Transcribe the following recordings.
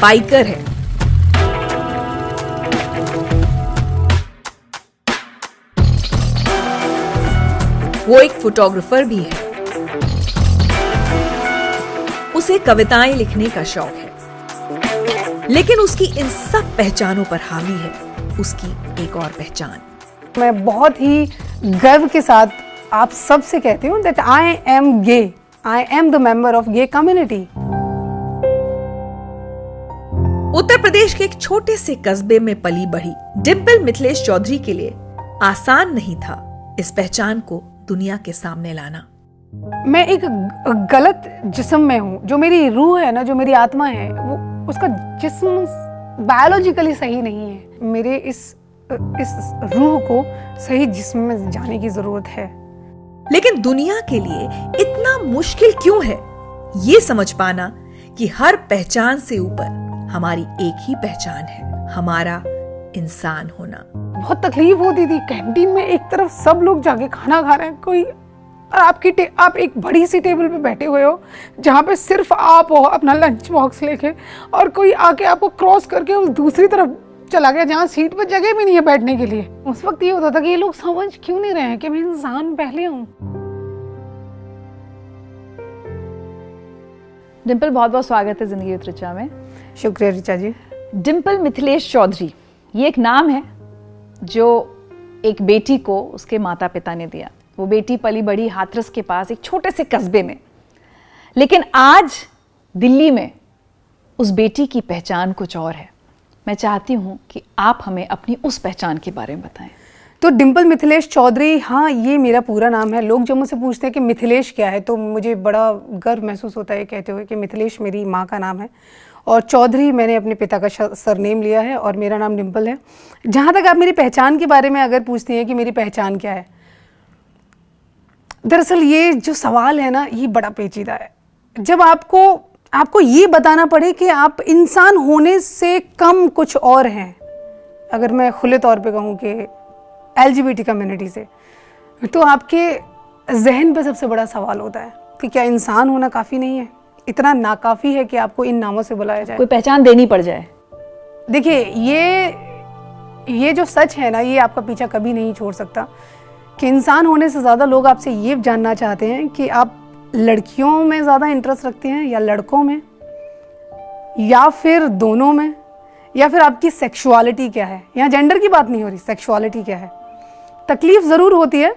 Biker है, वो एक फोटोग्राफर भी है। उसे कविताएं लिखने का शौक है, लेकिन उसकी इन सब पहचानों पर हावी है उसकी एक और पहचान। मैं बहुत ही गर्व के साथ आप सबसे कहती हूँ that I am gay, I am the member of gay community। Uttar Pradesh के एक छोटे से कस्बे में पली बढ़ी डिंपल मिथिलेश चौधरी के लिए आसान नहीं था इस पहचान को दुनिया के सामने लाना। मैं एक गलत जिस्म में हूँ, जो मेरी रूह है ना, जो मेरी आत्मा है, वो उसका जिस्म बायोलॉजिकली सही नहीं है। मेरे इस रूह को सही जिस्म में जाने की जरूरत है। लेकिन दुनिया के लिए इतना मुश्किल क्यों है ये समझ पाना कि हर पहचान से ऊपर हमारी एक ही पहचान है, हमारा इंसान होना। बहुत तकलीफ होती थी कैंटीन में, एक तरफ सब लोग जाके खाना खा रहे हैं, कोई आप एक बड़ी सी टेबल पे बैठे हुए हो जहाँ पे सिर्फ आप हो अपना लंच बॉक्स लेके, और कोई आके आपको क्रॉस करके उस दूसरी तरफ चला गया जहाँ सीट पे जगह भी नहीं है बैठने के लिए। उस वक्त ये होता था कि ये लोग समझ क्यों नहीं रहे हैं कि मैं इंसान पहले हूँ। डिंपल, बहुत बहुत स्वागत है जिंदगी विद ऋचा में। शुक्रिया ऋचा जी। डिंपल मिथिलेश चौधरी, ये एक नाम है जो एक बेटी को उसके माता पिता ने दिया। वो बेटी पली बड़ी हाथरस के पास एक छोटे से कस्बे में, लेकिन आज दिल्ली में उस बेटी की पहचान कुछ और है। मैं चाहती हूँ कि आप हमें अपनी उस पहचान के बारे में बताएं। तो डिंपल मिथिलेश चौधरी, हाँ, ये मेरा पूरा नाम है। लोग जब मुझसे पूछते हैं कि मिथिलेश क्या है, तो मुझे बड़ा गर्व महसूस होता है कहते हुए कि मिथिलेश मेरी माँ का नाम है और चौधरी मैंने अपने पिता का सरनेम लिया है और मेरा नाम डिंपल है। जहाँ तक आप मेरी पहचान के बारे में अगर पूछती हैं कि मेरी पहचान क्या है, दरअसल ये जो सवाल है ना, ये बड़ा पेचीदा है। जब आपको ये बताना पड़े कि आप इंसान होने से कम कुछ और हैं, अगर मैं खुले तौर पे कहूँ कि LGBT कम्युनिटी से, तो आपके जहन पे सबसे बड़ा सवाल होता है कि क्या इंसान होना काफ़ी नहीं है? इतना नाकाफ़ी है कि आपको इन नामों से बुलाया जाए, कोई पहचान देनी पड़ जाए। देखिए, ये जो सच है ना, ये आपका पीछा कभी नहीं छोड़ सकता कि इंसान होने से ज़्यादा लोग आपसे ये जानना चाहते हैं कि आप लड़कियों में ज़्यादा इंटरेस्ट रखते हैं या लड़कों में, या फिर दोनों में, या फिर आपकी सेक्सुअलिटी क्या है। यहाँ जेंडर की बात नहीं हो रही, सेक्सुअलिटी क्या है। तकलीफ ज़रूर होती है,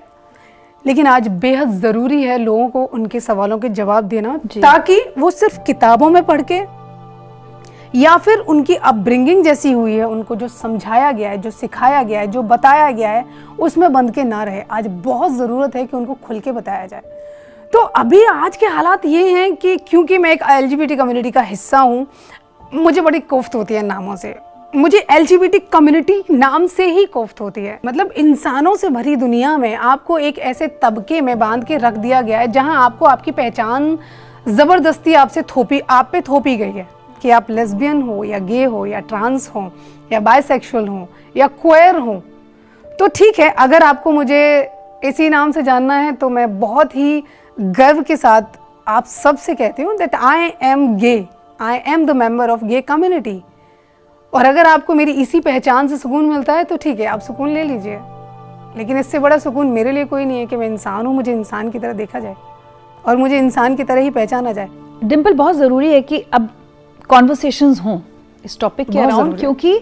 लेकिन आज बेहद ज़रूरी है लोगों को उनके सवालों के जवाब देना, ताकि वो सिर्फ किताबों में पढ़ के या फिर उनकी अपब्रिंगिंग जैसी हुई है, उनको जो समझाया गया है, जो सिखाया गया है, जो बताया गया है, उसमें बंध के ना रहे। आज बहुत ज़रूरत है कि उनको खुल के बताया जाए। तो अभी आज के हालात ये हैं कि क्योंकि मैं एक LGBT कम्युनिटी का हिस्सा हूँ, मुझे बड़ी कोफ्त होती है नामों से। मुझे LGBT कम्युनिटी नाम से ही कोफ्त होती है। मतलब इंसानों से भरी दुनिया में आपको एक ऐसे तबके में बांध के रख दिया गया है जहां आपको आपकी पहचान ज़बरदस्ती आप पे थोपी गई है कि आप लेस्बियन हो या गे हो या ट्रांस हो या बायसेक्सुअल हो या क्वेयर हो। तो ठीक है, अगर आपको मुझे इसी नाम से जानना है तो मैं बहुत ही गर्व के साथ आप सबसे कहती हूँ that I am gay, I am the member of gay community। और अगर आपको मेरी इसी पहचान से सुकून मिलता है तो ठीक है, आप सुकून ले लीजिए, लेकिन इससे बड़ा सुकून मेरे लिए कोई नहीं है कि मैं इंसान हूँ, मुझे इंसान की तरह देखा जाए और मुझे इंसान की तरह ही पहचाना जाए। डिंपल, बहुत ज़रूरी है कि अब कॉन्वर्सेशंस हों इस टॉपिक के अराउंड, क्योंकि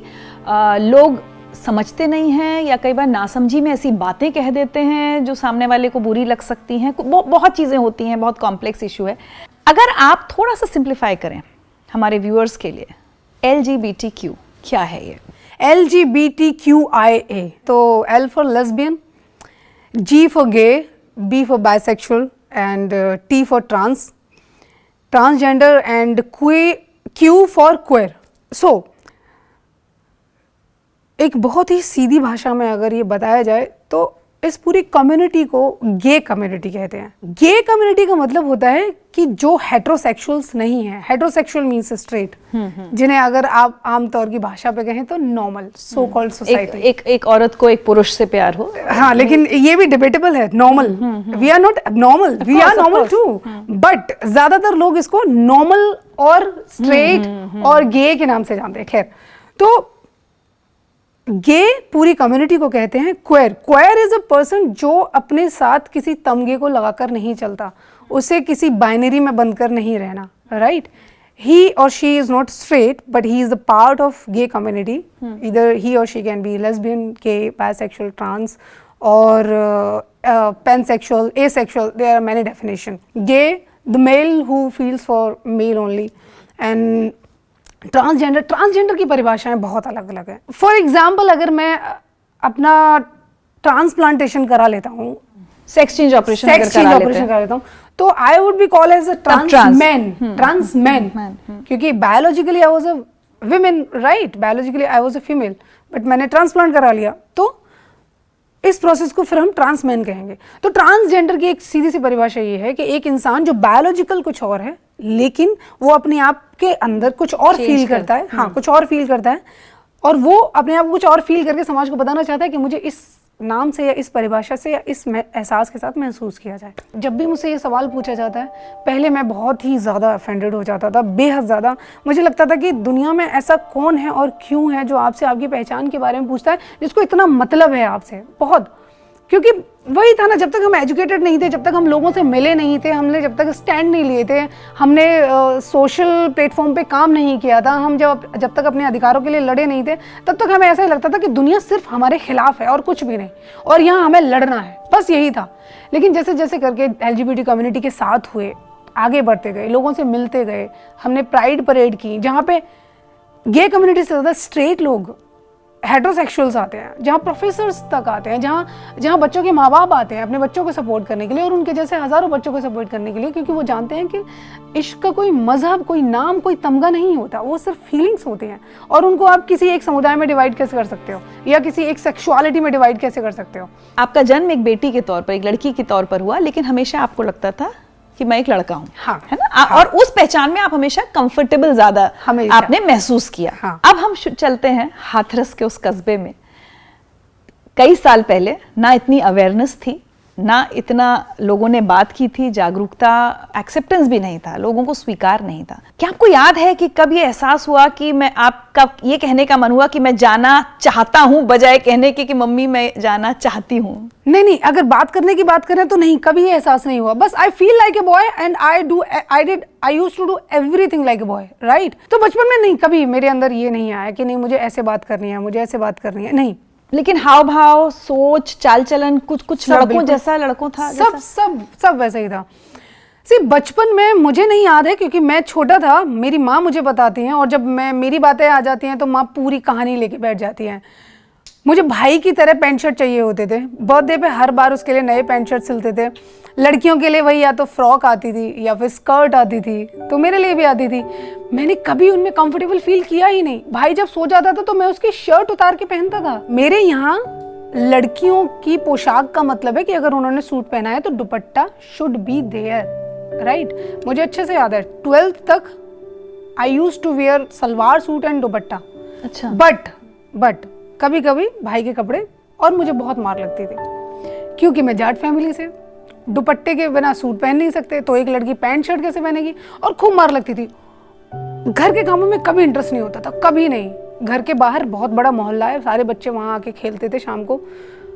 लोग समझते नहीं हैं या कई बार नासमझी में ऐसी बातें कह देते हैं जो सामने वाले को बुरी लग सकती हैं। बहुत चीज़ें होती हैं, बहुत कॉम्प्लेक्स इशू है। अगर आप थोड़ा सा सिंप्लीफाई करें हमारे व्यूअर्स के लिए, LGBTQ क्या है ये? LGBTQIA, तो L for lesbian, G for gay, B for bisexual and T for transgender and Q for queer. So एक बहुत ही सीधी भाषा में अगर ये बताया जाए तो इस पूरी कम्युनिटी को गे कम्युनिटी कहते हैं। गे कम्युनिटी का मतलब होता है कि जो हेट्रोसेक्सुअल्स नहीं है, हेट्रोसेक्सुअल मीन्स स्ट्रेट, जिन्हें अगर आप आमतौर की भाषा पे कहें तो नॉर्मल सो कॉल्ड सोसाइटी। एक औरत को एक पुरुष से प्यार हो, हाँ, लेकिन ये भी डिबेटेबल है। Normal, we are not abnormal, we are normal too, but ज्यादातर लोग इसको नॉर्मल और स्ट्रेट और गे के नाम से जानते हैं। खैर, तो गे पूरी कम्युनिटी को कहते हैं queer. Queer is a person जो अपने साथ किसी तमगे को लगाकर नहीं चलता, उसे किसी बाइनरी में बंद कर नहीं रहना, राइट। ही और she is not straight but he is the part of gay community. Either he और she can be lesbian, gay, bisexual, trans और pansexual, asexual. There are many definitions. Gay, the male who feels for male only, and transgender की परिभाषाएं बहुत अलग अलग हैं। For example, अगर मैं अपना ट्रांसप्लांटेशन करा लेता हूँ, सेक्स चेंज ऑपरेशन करा लेता हूँ, तो I would be call as a trans man, क्योंकि biologically I was a women, right, biologically I was a female, but मैंने ट्रांसप्लांट करा लिया, तो इस प्रोसेस को फिर हम ट्रांसमैन कहेंगे। तो ट्रांसजेंडर की एक सीधी सी परिभाषा ये है कि एक इंसान जो बायोलॉजिकल कुछ और है, लेकिन वो अपने आप के अंदर कुछ और फील करता है, हाँ, कुछ और फील करता है, और वो अपने आप को कुछ और फील करके समाज को बताना चाहता है कि मुझे इस नाम से या इस परिभाषा से या इस एहसास के साथ महसूस किया जाए। जब भी मुझसे ये सवाल पूछा जाता है, पहले मैं बहुत ही ज़्यादा ऑफेंडेड हो जाता था, बेहद ज़्यादा। मुझे लगता था कि दुनिया में ऐसा कौन है और क्यों है जो आपसे आपकी पहचान के बारे में पूछता है, जिसको इतना मतलब है आपसे, बहुत। क्योंकि वही था ना, जब तक हम एजुकेटेड नहीं थे, जब तक हम लोगों से मिले नहीं थे, हमने जब तक स्टैंड नहीं लिए थे, हमने सोशल प्लेटफॉर्म पे काम नहीं किया था, हम जब तक अपने अधिकारों के लिए लड़े नहीं थे, तब तक हमें ऐसा ही लगता था कि दुनिया सिर्फ हमारे खिलाफ है और कुछ भी नहीं, और यहाँ हमें लड़ना है, बस यही था। लेकिन जैसे जैसे करके LGBT कम्युनिटी के साथ हुए, आगे बढ़ते गए, लोगों से मिलते गए, हमने प्राइड परेड की, जहाँ पे गे कम्युनिटी से ज़्यादा स्ट्रेट लोग, हेट्रोसेक्सुअल्स आते हैं, जहाँ प्रोफेसर्स तक आते हैं, जहाँ बच्चों के माँ बाप आते हैं अपने बच्चों को सपोर्ट करने के लिए, और उनके जैसे हज़ारों बच्चों को सपोर्ट करने के लिए, क्योंकि वो जानते हैं कि इश्क का कोई मजहब, कोई नाम, कोई तमगा नहीं होता, वो सिर्फ फीलिंग्स होते हैं, और उनको आप किसी एक समुदाय में डिवाइड कैसे कर सकते हो, या किसी एक सेक्सुअलिटी में डिवाइड कैसे कर सकते हो। आपका जन्म एक बेटी के तौर पर, एक लड़की के तौर पर हुआ, लेकिन हमेशा आपको लगता था कि मैं एक लड़का हूँ, हाँ, है ना, हाँ, और उस पहचान में आप हमेशा कंफर्टेबल ज्यादा आपने महसूस किया। हाँ। अब हम चलते हैं हाथरस के उस कस्बे में। कई साल पहले ना इतनी अवेयरनेस थी, ना इतना लोगों ने बात की थी, जागरूकता, एक्सेप्टेंस भी नहीं था, लोगों को स्वीकार नहीं था। क्या आपको याद है कि कब ये एहसास हुआ कि मैं, आपका ये कहने का मन हुआ कि मैं जाना चाहता हूँ, बजाय कहने के कि मम्मी मैं जाना चाहती हूँ? नहीं, अगर बात करने की बात करें तो नहीं, कभी ये एहसास नहीं हुआ। बस I feel like a boy and I used to do everything like a boy, right. तो बचपन में नहीं, कभी मेरे अंदर ये नहीं आया कि नहीं मुझे ऐसे बात करनी है, मुझे ऐसे बात करनी है, नहीं। लेकिन हाव भाव, सोच, चाल चलन कुछ लड़कों जैसा, लड़कों था, सब वैसा ही था। सिर्फ बचपन में मुझे नहीं याद है, क्योंकि मैं छोटा था, मेरी माँ मुझे बताती हैं, और जब मेरी बातें आ जाती हैं तो माँ पूरी कहानी लेके बैठ जाती हैं। मुझे भाई की तरह पैंट शर्ट चाहिए होते थे, बर्थडे पे हर बार उसके लिए नए पैंट शर्ट सिलते थे। लड़कियों के लिए वही या तो फ्रॉक आती थी या फिर स्कर्ट आती थी, तो मेरे लिए भी आती थी। मैंने कभी उनमें कंफर्टेबल फील किया ही नहीं। भाई जब सो जाता था तो मैं उसकी शर्ट उतार के पहनता था। मेरे यहाँ लड़कियों की पोशाक का मतलब है कि अगर उन्होंने सूट पहना है तो dupatta should be there, right. मुझे अच्छे से याद है 12th तक I used to wear salwar suit and dupatta. अच्छा। बट कभी कभी भाई के कपड़े, और मुझे बहुत मार लगती थी, क्योंकि मैं जाट फैमिली से, दुपट्टे के बिना सूट पहन नहीं सकते, तो एक लड़की पैंट शर्ट कैसे पहनेगी, और खूब मार लगती थी। घर के कामों में कभी इंटरेस्ट नहीं होता था, कभी नहीं। घर के बाहर बहुत बड़ा मोहल्ला है, सारे बच्चे वहाँ आके खेलते थे शाम को।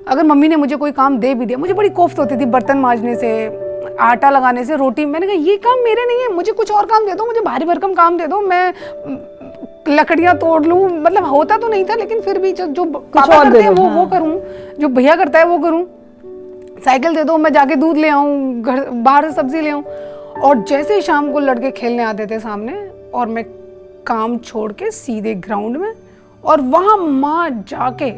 अगर मम्मी ने मुझे कोई काम दे भी दिया, मुझे बड़ी कोफ्त होती थी बर्तन मांजने से, आटा लगाने से, रोटी। मैंने कहा ये काम मेरे नहीं है, मुझे कुछ और काम दे दो, मुझे भारी भरकम काम दे दो, मैं लकड़ियाँ तोड़ लूँ। मतलब होता तो नहीं था, लेकिन फिर भी जो पापा करते हैं वो करूँ, जो भैया करता है वो करूँ। साइकिल दे दो, मैं जाके दूध ले आऊँ, घर बाहर से सब्जी ले आऊँ। और जैसे ही शाम को लड़के खेलने आते थे सामने, और मैं काम छोड़ के सीधे ग्राउंड में, और वहाँ माँ जाके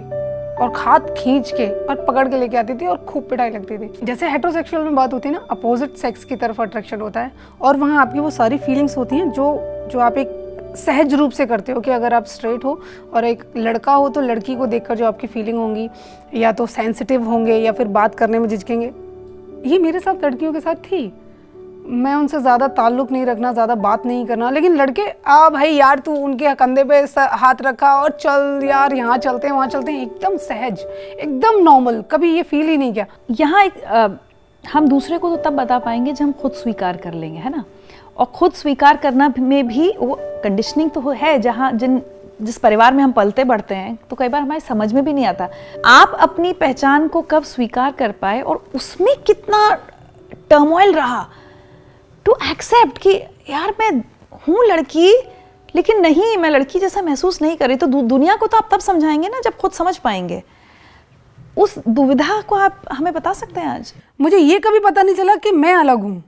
और हाथ खींच के और पकड़ के लेके आती थी, और खूब पिटाई लगती थी। जैसे हेट्रोसेक्सुअल में बात होती है ना, अपोजिट सेक्स की तरफ अट्रैक्शन होता है, और वहाँ आपकी वो सारी फीलिंग्स होती हैं जो आप एक सहज रूप से करते हो कि अगर आप स्ट्रेट हो और एक लड़का हो तो लड़की को देखकर जो आपकी फीलिंग होंगी या तो सेंसिटिव होंगे या फिर बात करने में झिझकेंगे, ये मेरे साथ लड़कियों के साथ थी। मैं उनसे ज़्यादा ताल्लुक़ नहीं रखना, ज़्यादा बात नहीं करना, लेकिन लड़के भाई यार तू उनके कंधे पे हाथ रखा और चल यार यहाँ चलते हैं वहाँ चलते हैं, एकदम सहज, एकदम नॉर्मल, कभी ये फील ही नहीं किया। यहाँ एक हम दूसरे को तो तब बता पाएंगे जब हम खुद स्वीकार कर लेंगे, है ना। और खुद स्वीकार करना में भी वो कंडीशनिंग तो है, जहाँ जिस परिवार में हम पलते बढ़ते हैं तो कई बार हमारे समझ में भी नहीं आता। आप अपनी पहचान को कब स्वीकार कर पाए और उसमें कितना टर्मोइल रहा टू एक्सेप्ट कि यार मैं हूँ लड़की लेकिन नहीं, मैं लड़की जैसा महसूस नहीं कर रही। तो दुनिया को तो आप तब समझाएंगे ना जब खुद समझ पाएंगे। उस दुविधा को आप हमें बता सकते हैं आज? मुझे ये कभी पता नहीं चला कि मैं अलग हूँ।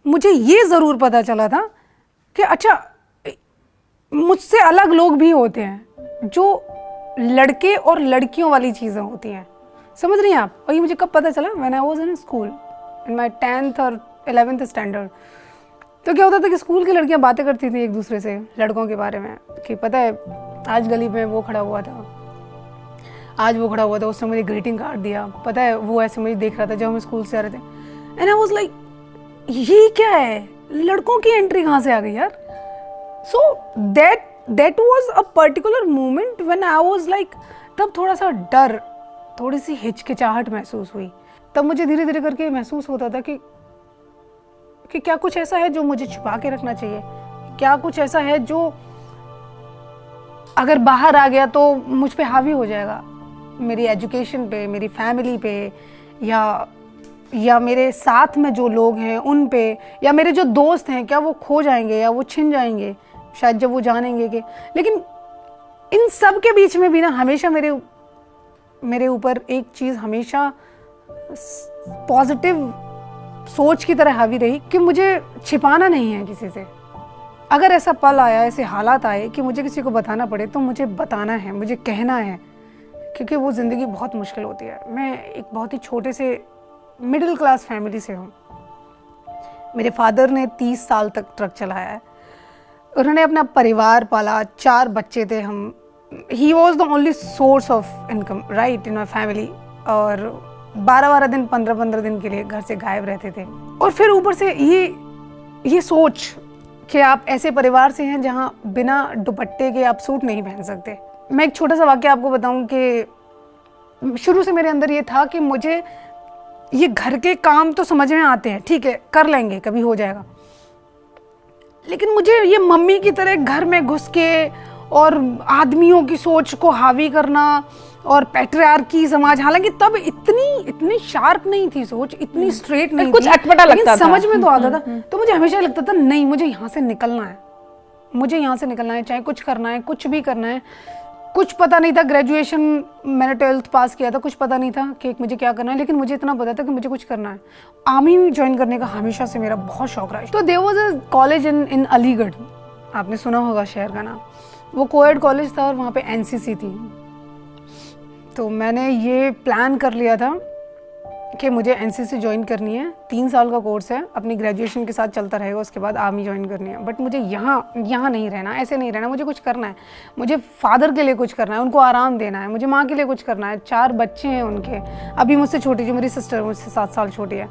मुझे ये ज़रूर पता चला था कि अच्छा मुझसे अलग लोग भी होते हैं, जो लड़के और लड़कियों वाली चीज़ें होती हैं, समझ रही हैं आप। और ये मुझे कब पता चला? When I was in school in my 10th और 11th स्टैंडर्ड। तो क्या होता था कि स्कूल की लड़कियां बातें करती थी एक दूसरे से लड़कों के बारे में कि पता है आज गली में वो खड़ा हुआ था, आज वो खड़ा हुआ था, उसने मुझे ग्रीटिंग कार्ड दिया, पता है वो ऐसे मुझे देख रहा था जब हम स्कूल से आ रहे थे। एंड आई वाज लाइक ये क्या है, लड़कों की एंट्री कहाँ से आ गई यार। So that was a particular moment when I was like, तब थोड़ा सा डर, थोड़ी सी हिचकिचाहट महसूस हुई। तब मुझे धीरे धीरे करके महसूस होता था कि क्या कुछ ऐसा है जो मुझे छुपा के रखना चाहिए, क्या कुछ ऐसा है जो अगर बाहर आ गया तो मुझ पे हावी हो जाएगा, मेरी एजुकेशन पे, मेरी फैमिली पे, या मेरे साथ में जो लोग हैं उन पे, या मेरे जो दोस्त हैं क्या वो खो जाएंगे या वो छिन जाएंगे शायद जब वो जानेंगे कि। लेकिन इन सब के बीच में भी ना हमेशा मेरे ऊपर एक चीज़ हमेशा पॉजिटिव सोच की तरह हावी रही कि मुझे छिपाना नहीं है किसी से। अगर ऐसा पल आया, ऐसे हालात आए कि मुझे किसी को बताना पड़े तो मुझे बताना है, मुझे कहना है, क्योंकि वो ज़िंदगी बहुत मुश्किल होती है। मैं एक बहुत ही छोटे से मिडिल क्लास फैमिली से हूँ। मेरे फादर ने 30 साल तक ट्रक चलाया है, उन्होंने अपना परिवार पाला, 4 बच्चे थे हम। He was the only source of income right in my family. और 12-12 दिन, 15-15 दिन के लिए घर से गायब रहते थे। और फिर ऊपर से ये सोच कि आप ऐसे परिवार से हैं जहाँ बिना दुपट्टे के आप सूट नहीं पहन सकते। मैं एक छोटा सा वाक़या आपको बताऊं कि शुरू से मेरे अंदर ये था कि मुझे ये घर के काम तो समझ में आते हैं, ठीक है कर लेंगे, कभी हो जाएगा, लेकिन मुझे ये मम्मी की तरह घर में घुस के और आदमियों की सोच को हावी करना और पैट्रियार्की समाज, हालांकि तब इतनी शार्प नहीं थी सोच, इतनी स्ट्रेट नहीं कुछ थी, अटपटा लगता था, समझ में तो आता था। तो मुझे हमेशा लगता था नहीं, मुझे यहाँ से निकलना है, मुझे यहाँ से निकलना है, चाहे कुछ करना है, कुछ भी करना है। कुछ पता नहीं था, ग्रेजुएशन मैंने 12th पास किया था, कुछ पता नहीं था कि मुझे क्या करना है, लेकिन मुझे इतना पता था कि मुझे कुछ करना है। आर्मी में ज्वाइन करने का हमेशा से मेरा बहुत शौक रहा है। तो there was a college in Aligarh, आपने सुना होगा शहर का नाम। वो कोएड कॉलेज था और वहाँ पे एनसीसी थी। तो मैंने ये प्लान कर लिया था कि मुझे एनसीसी ज्वाइन करनी है, 3 साल का कोर्स है, अपनी ग्रेजुएशन के साथ चलता रहेगा, उसके बाद आर्मी ज्वाइन करनी है। बट मुझे यहाँ नहीं रहना, ऐसे नहीं रहना, मुझे कुछ करना है, मुझे फादर के लिए कुछ करना है, उनको आराम देना है, मुझे माँ के लिए कुछ करना है। 4 बच्चे हैं उनके, अभी मुझसे छोटी जो मेरी सिस्टर मुझसे 7 साल छोटी है,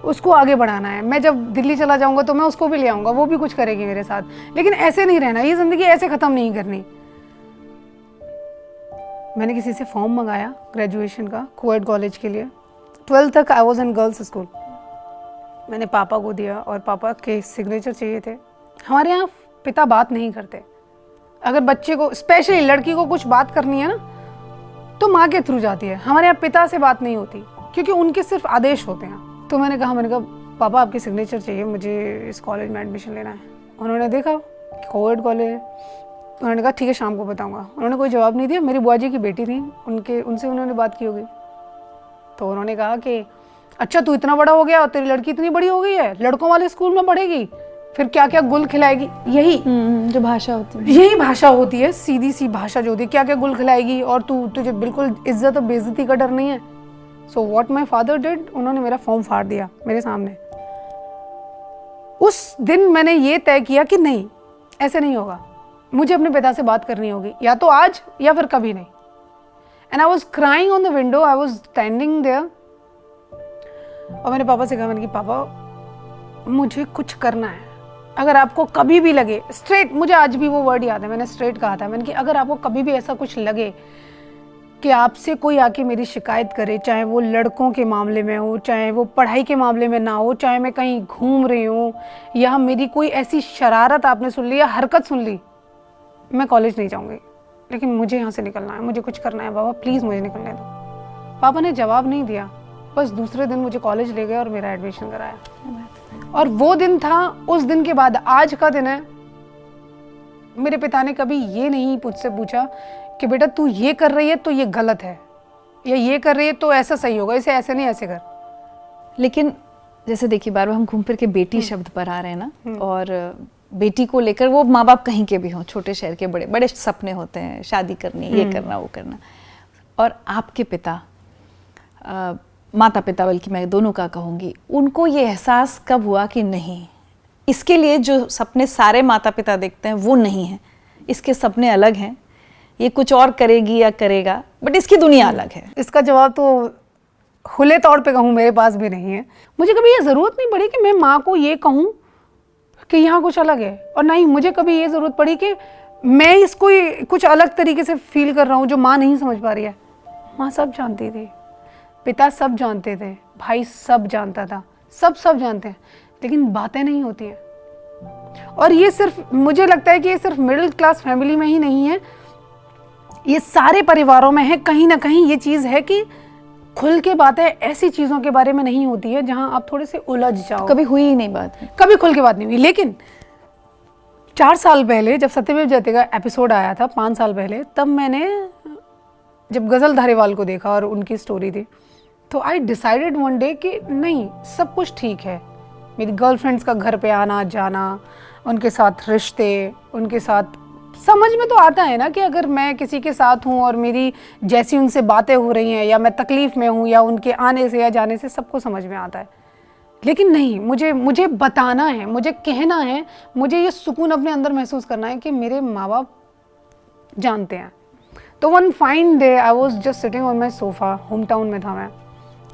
उसको आगे बढ़ाना है। मैं जब दिल्ली चला जाऊँगा तो मैं उसको भी ले आऊँगा, वो भी कुछ करेगी मेरे साथ, लेकिन ऐसे नहीं रहना, ये ज़िंदगी ऐसे ख़त्म नहीं करनी। मैंने किसी से फॉर्म मंगाया ग्रेजुएशन का कोएड कॉलेज के लिए। 12th तक आई वॉज इन गर्ल्स स्कूल। मैंने पापा को दिया और पापा के सिग्नेचर चाहिए थे। हमारे यहाँ पिता बात नहीं करते, अगर बच्चे को, स्पेशली लड़की को कुछ बात करनी है ना तो माँ के थ्रू जाती है। हमारे यहाँ पिता से बात नहीं होती क्योंकि उनके सिर्फ आदेश होते हैं। तो मैंने कहा पापा आपके सिग्नेचर चाहिए, मुझे इस कॉलेज में एडमिशन लेना है। उन्होंने देखा कोएड कॉलेज है, उन्होंने कहा ठीक है शाम को बताऊँगा। उन्होंने कोई जवाब नहीं दिया। मेरी बुआ जी की बेटी थी, उनसे उन्होंने बात की होगी, तो उन्होंने कहा कि अच्छा तू इतना बड़ा हो गया और तेरी लड़की इतनी बड़ी हो गई है, लड़कों वाले स्कूल में पढ़ेगी, फिर क्या क्या गुल खिलाएगी। यही जो भाषा होती है, यही भाषा होती है, सीधी सी भाषा जो होती है, क्या क्या गुल खिलाएगी और तुझे बिल्कुल इज्जत और बेइज्जती का डर नहीं है। So what my father did, उन्होंने मेरा फॉर्म फाड़ दिया मेरे सामने। उस दिन मैंने ये तय किया कि नहीं, ऐसे नहीं होगा, मुझे अपने पिता से बात करनी होगी, या तो आज या फिर कभी नहीं। And I was crying on the window, I was standing there, और मैंने पापा से कहा, मैंने कि पापा मुझे कुछ करना है, अगर आपको कभी भी लगे, स्ट्रेट, मुझे आज भी वो वर्ड याद है, मैंने स्ट्रेट कहा था, मैंने कि अगर आपको कभी भी ऐसा कुछ लगे कि आपसे कोई आके मेरी शिकायत करे, चाहे वो लड़कों के मामले में हो, चाहे वो पढ़ाई के मामले में ना हो, चाहे मैं कहीं घूम रही हूँ, या मेरी कोई ऐसी शरारत आपने सुन ली या हरकत सुन ली, मैं कॉलेज नहीं जाऊँगी, लेकिन मुझे यहाँ से निकलना है, मुझे कुछ करना है, बाबा प्लीज़ मुझे निकलने दो। पापा ने जवाब नहीं दिया, बस दूसरे दिन मुझे कॉलेज ले गए और मेरा एडमिशन कराया। और वो दिन था, उस दिन के बाद आज का दिन है, मेरे पिता ने कभी ये नहीं मुझसे पूछा कि बेटा तू ये कर रही है तो ये गलत है, या ये कर रही है तो ऐसा सही होगा, इसे ऐसे नहीं ऐसे कर। लेकिन जैसे देखिए, बार बार हम घूम फिर के बेटी शब्द पर आ रहे हैं ना, और बेटी को लेकर वो माँ बाप कहीं के भी हों, छोटे शहर के बड़े बड़े सपने होते हैं, शादी करनी, ये करना वो करना, और आपके पिता, माता पिता बल्कि मैं दोनों का कहूँगी, उनको ये एहसास कब हुआ कि नहीं, इसके लिए जो सपने सारे माता पिता देखते हैं वो नहीं है, इसके सपने अलग हैं, ये कुछ और करेगी या करेगा, बट इसकी दुनिया अलग है? इसका जवाब तो खुले तौर पे कहूँ मेरे पास भी नहीं है। मुझे कभी ये ज़रूरत नहीं पड़ी कि मैं माँ को ये कहूँ कि यहाँ कुछ अलग है, और ना ही मुझे कभी ये ज़रूरत पड़ी कि मैं इसको कुछ अलग तरीके से फील कर रहा हूँ जो माँ नहीं समझ पा रही है। माँ सब जानती थी, पिता सब जानते थे, भाई सब जानता था, सब जानते हैं, लेकिन बातें नहीं होती हैं। और ये सिर्फ, मुझे लगता है कि ये सिर्फ मिडिल क्लास फैमिली में ही नहीं है, ये सारे परिवारों में है। कहीं ना कहीं ये चीज़ है कि खुल के बातें ऐसी चीज़ों के बारे में नहीं होती है जहां आप थोड़े से उलझ जाओ। कभी हुई ही नहीं बात, कभी खुल के बात नहीं हुई। लेकिन 4 साल पहले जब सत्यमेव जयते का एपिसोड आया था, 5 साल पहले, तब मैंने जब गज़ल धारीवाल को देखा और उनकी स्टोरी थी, तो आई डिसाइडेड वन डे कि नहीं, सब कुछ ठीक है। मेरी गर्लफ्रेंड्स का घर पे आना जाना, उनके साथ रिश्ते, उनके साथ समझ में तो आता है ना कि अगर मैं किसी के साथ हूँ और मेरी जैसी उनसे बातें हो रही हैं, या मैं तकलीफ़ में हूँ, या उनके आने से या जाने से सबको समझ में आता है। लेकिन नहीं, मुझे बताना है, मुझे कहना है, मुझे ये सुकून अपने अंदर महसूस करना है कि मेरे माँ बाप जानते हैं। तो one fine day I was just sitting on my sofa, home town में था मैं,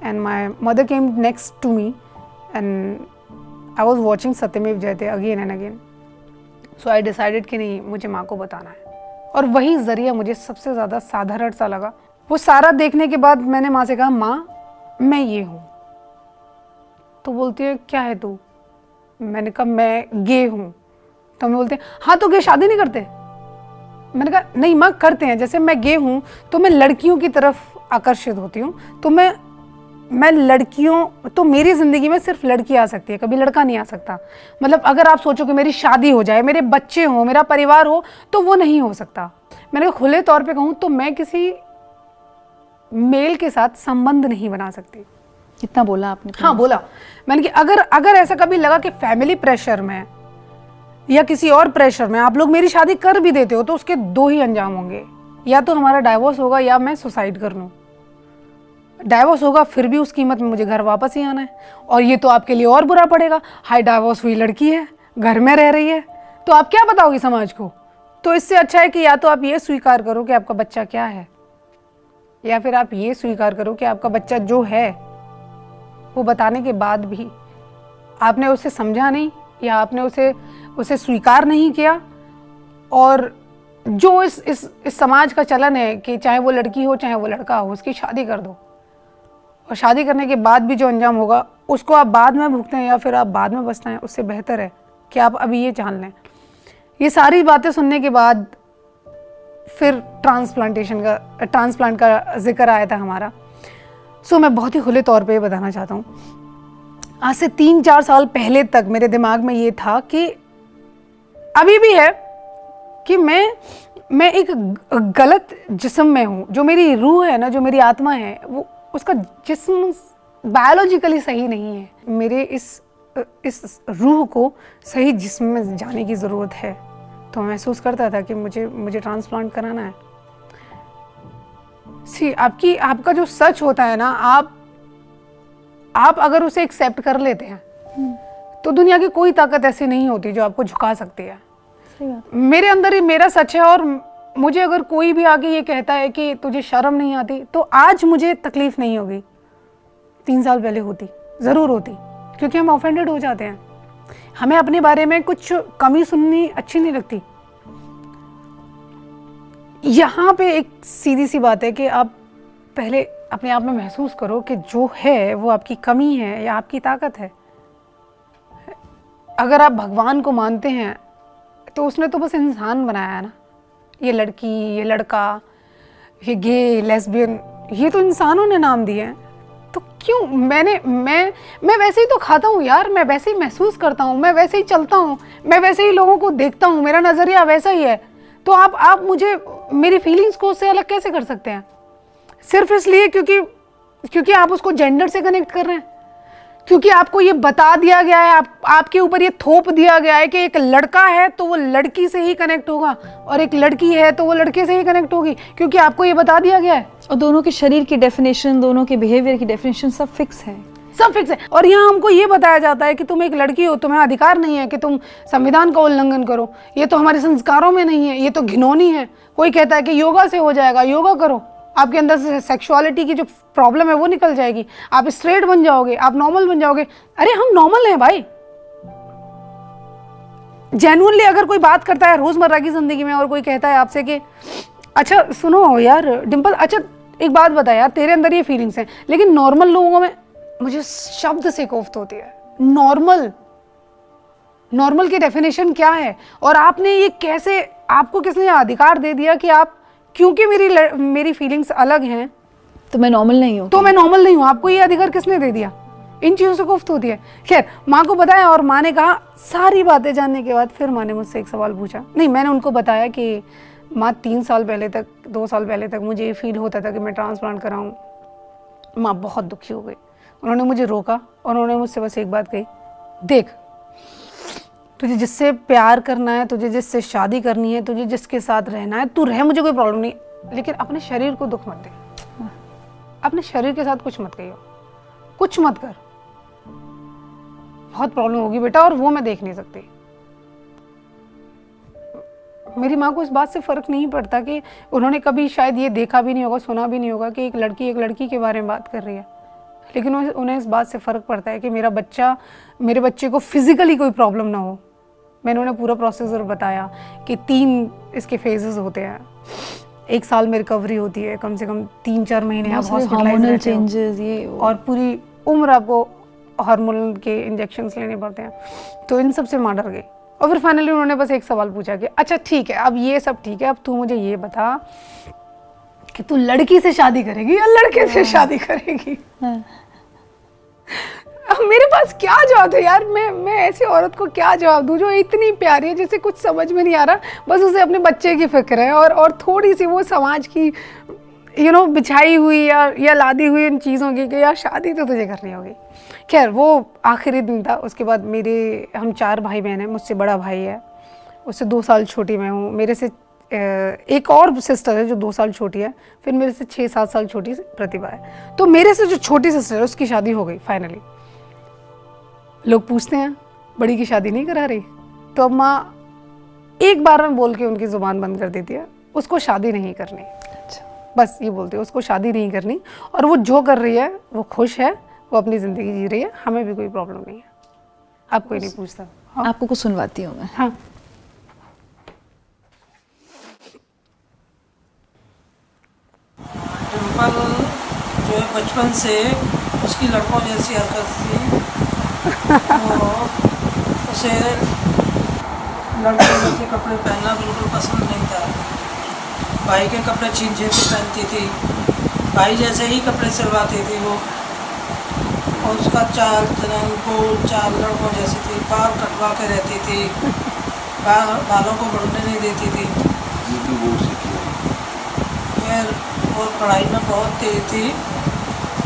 and my mother came next to me and I was watching Satyamev Jayate again and again. So I decided कि नहीं, मुझे माँ को बताना है। और वही ज़रिया मुझे सबसे ज़्यादा साधारण सा लगा। वो सारा देखने के बाद मैंने माँ से कहा, माँ मैं ये हूँ। तो बोलती है, क्या है तू? मैंने कहा, मैं गे हूँ। तो मैं बोलते हैं, हाँ तो गे शादी नहीं करते? मैंने कहा, नहीं माँ करते हैं, जैसे मैं गे हूँ तो मैं लड़कियों की तरफ आकर्षित होती हूँ, तो मैं लड़कियों, तो मेरी ज़िंदगी में सिर्फ लड़की आ सकती है, कभी लड़का नहीं आ सकता। मतलब अगर आप सोचो कि मेरी शादी हो जाए, मेरे बच्चे हों, मेरा परिवार हो, तो वो नहीं हो सकता। मैंने खुले तौर पे कहूँ तो मैं किसी मेल के साथ संबंध नहीं बना सकती। इतना बोला आपने? हाँ बोला मैंने कि अगर ऐसा कभी लगा कि फैमिली प्रेशर में या किसी और प्रेशर में आप लोग मेरी शादी कर भी देते हो, तो उसके 2 ही अंजाम होंगे, या तो हमारा डाइवोर्स होगा या मैं सुसाइड कर लूँ। डाइवोर्स होगा फिर भी उस कीमत में मुझे घर वापस ही आना है, और ये तो आपके लिए और बुरा पड़ेगा, हाई डाइवोर्स हुई लड़की है, घर में रह रही है, तो आप क्या बताओगे समाज को? तो इससे अच्छा है कि या तो आप ये स्वीकार करो कि आपका बच्चा क्या है, या फिर आप ये स्वीकार करो कि आपका बच्चा जो है वो बताने के बाद भी आपने उसे समझा नहीं, या आपने उसे स्वीकार नहीं किया। और जो इस समाज का चलन है कि चाहे वो लड़की हो चाहे वो लड़का हो, उसकी शादी कर दो, और शादी करने के बाद भी जो अंजाम होगा उसको आप बाद में भुगतें या फिर आप बाद में पछताएं, उससे बेहतर है कि आप अभी ये जान लें। ये सारी बातें सुनने के बाद फिर ट्रांसप्लांट का जिक्र आया था हमारा। सो मैं बहुत ही खुले तौर पे बताना चाहता हूँ, आज से 3-4 साल पहले तक मेरे दिमाग में ये था कि अभी भी है कि मैं एक गलत जिस्म में हूँ। जो मेरी रूह है ना, जो मेरी आत्मा है, वो उसका जिस्म बायोलॉजिकली सही नहीं है। मेरे इस रूह को सही जिस्म में जाने की ज़रूरत है। तो महसूस करता था कि मुझे ट्रांसप्लांट कराना है। आपका जो सच होता है ना, आप अगर उसे एक्सेप्ट कर लेते हैं तो दुनिया की कोई ताकत ऐसी नहीं होती जो आपको झुका सकती है। सही बात। मेरे अंदर ही मेरा सच है, और मुझे अगर कोई भी आके ये कहता है कि तुझे शर्म नहीं आती, तो आज मुझे तकलीफ नहीं होगी, 3 साल पहले होती, ज़रूर होती, क्योंकि हम ऑफेंडेड हो जाते हैं। हमें अपने बारे में कुछ कमी सुननी अच्छी नहीं लगती। यहाँ पे एक सीधी सी बात है कि आप पहले अपने आप में महसूस करो कि जो है वो आपकी कमी है या आपकी ताकत है। अगर आप भगवान को मानते हैं तो उसने तो बस इंसान बनाया है ना। ये लड़की, ये लड़का, ये गे, लेस्बियन, ये तो इंसानों ने नाम दिए हैं। तो क्यों मैं वैसे ही तो खाता हूँ यार, मैं वैसे ही महसूस करता हूँ, मैं वैसे ही चलता हूँ, मैं वैसे ही लोगों को देखता हूँ, मेरा नज़रिया वैसा ही है। तो आप मुझे मेरी फीलिंग्स को उससे अलग कैसे कर सकते हैं? सिर्फ इसलिए क्योंकि आप उसको जेंडर से कनेक्ट कर रहे हैं, क्योंकि आपको ये बता दिया गया है, आपके ऊपर ये थोप दिया गया है कि एक लड़का है तो वो लड़की से ही कनेक्ट होगा, और एक लड़की है तो वो लड़के से ही कनेक्ट होगी, क्योंकि आपको ये बता दिया गया है। और दोनों के शरीर की डेफिनेशन, दोनों के बिहेवियर की डेफिनेशन सब फिक्स है, सब फिक्स है। और यहाँ हमको ये बताया जाता है कि तुम एक लड़की हो, तुम्हें अधिकार नहीं है कि तुम संविधान का उल्लंघन करो, ये तो हमारे संस्कारों में नहीं है, ये तो घिनौनी है। कोई कहता है कि योगा से हो जाएगा, योगा करो, आपके अंदर से सेक्सुअलिटी की जो प्रॉब्लम है वो निकल जाएगी, आप स्ट्रेट बन जाओगे, आप नॉर्मल बन जाओगे। अरे हम नॉर्मल हैं भाई। जेन्युइनली अगर कोई बात करता है रोजमर्रा की जिंदगी में और कोई कहता है आपसे कि अच्छा सुनो यार डिम्पल, अच्छा एक बात बता यार, तेरे अंदर ये फीलिंग्स हैं, लेकिन नॉर्मल लोगों में, मुझे शब्द से कोफ्त होती है। नॉर्मल की डेफिनेशन क्या है? और आपने ये कैसे, आपको किसने अधिकार दे दिया कि आप, क्योंकि मेरी फीलिंग्स अलग हैं तो मैं नॉर्मल नहीं हूँ, तो मैं नॉर्मल नहीं हूँ? आपको ये अधिकार किसने दे दिया? इन चीज़ों से कोफ्त होती है। खैर, माँ को बताया और माँ ने कहा, सारी बातें जानने के बाद फिर माँ ने मुझसे एक सवाल पूछा। नहीं, मैंने उनको बताया कि माँ 3 साल पहले तक, 2 साल पहले तक मुझे ये फील होता था कि मैं ट्रांसप्लांट कराऊँ। माँ बहुत दुखी हो गई, उन्होंने मुझे रोका और उन्होंने मुझसे बस एक बात कही, देख तुझे जिससे प्यार करना है, तुझे जिससे शादी करनी है, तुझे जिसके साथ रहना है, तू रह, मुझे कोई प्रॉब्लम नहीं, लेकिन अपने शरीर को दुख मत दे, अपने शरीर के साथ कुछ मत कहियो, कुछ मत कर, बहुत प्रॉब्लम होगी बेटा, और वो मैं देख नहीं सकती। मेरी माँ को इस बात से फ़र्क नहीं पड़ता कि उन्होंने कभी शायद ये देखा भी नहीं होगा, सुना भी नहीं होगा कि एक लड़की के बारे में बात कर रही है, लेकिन उन्हें इस बात से फ़र्क पड़ता है कि मेरे बच्चे को फिज़िकली कोई प्रॉब्लम ना हो। मैंने उन्हें पूरा प्रोसीजर बताया कि 3 इसके फेजेस होते हैं, 1 साल में रिकवरी होती है, कम से कम 3-4 महीने आप हॉस्पिटलाइज रहते हो, ये और पूरी उम्र आपको हार्मोनल के इंजेक्शंस लेने पड़ते हैं। तो इन सब से माँ डर गई, और फिर फाइनली उन्होंने बस एक सवाल पूछा कि अच्छा ठीक है, अब ये सब ठीक है, अब तू मुझे ये बता कि तू लड़की से शादी करेगी या लड़के से शादी करेगी? अब मेरे पास क्या जवाब है यार? मैं ऐसी औरत को क्या जवाब दूं जो इतनी प्यारी है, जिसे कुछ समझ में नहीं आ रहा, बस उसे अपने बच्चे की फिक्र है और थोड़ी सी वो समाज की बिछाई हुई या लादी हुई इन चीज़ों की कि यार शादी तो तुझे करनी होगी। खैर, वो आखिरी दिन था। उसके बाद हम 4 भाई बहन हैं, मुझसे बड़ा भाई है, उससे 2 साल छोटी मैं हूँ, मेरे से एक और सिस्टर है जो 2 साल छोटी है, फिर मेरे से 6-7 साल छोटी प्रतिभा है। तो मेरे से जो छोटी सिस्टर है उसकी शादी हो गई फाइनली। लोग पूछते हैं बड़ी की शादी नहीं करा रही, तो अब माँ एक बार में बोल के उनकी ज़ुबान बंद कर देती है, उसको शादी नहीं करनी। अच्छा, बस ये बोलती है उसको शादी नहीं करनी, और वो जो कर रही है वो खुश है, वो अपनी ज़िंदगी जी रही है, हमें भी कोई प्रॉब्लम नहीं है। आप कोई नहीं पूछता। हाँ? आपको कुछ सुनवाती हूँ मैं। हाँ, डिम्पल जो है बचपन से उसकी लड़कों जैसी हरकत थी, वो उसे लड़कों जैसे कपड़े पहनना बिल्कुल पसंद नहीं था। भाई के कपड़े छीन छीन के पहनती थी, भाई जैसे ही कपड़े सिलवाती थी वो, और उसका चाल चलन बोल चाल लड़कों जैसी थी, बाल कटवा के रहती थी, बालों को बढ़ने नहीं देती थी। फिर वो पढ़ाई में बहुत तेज थी,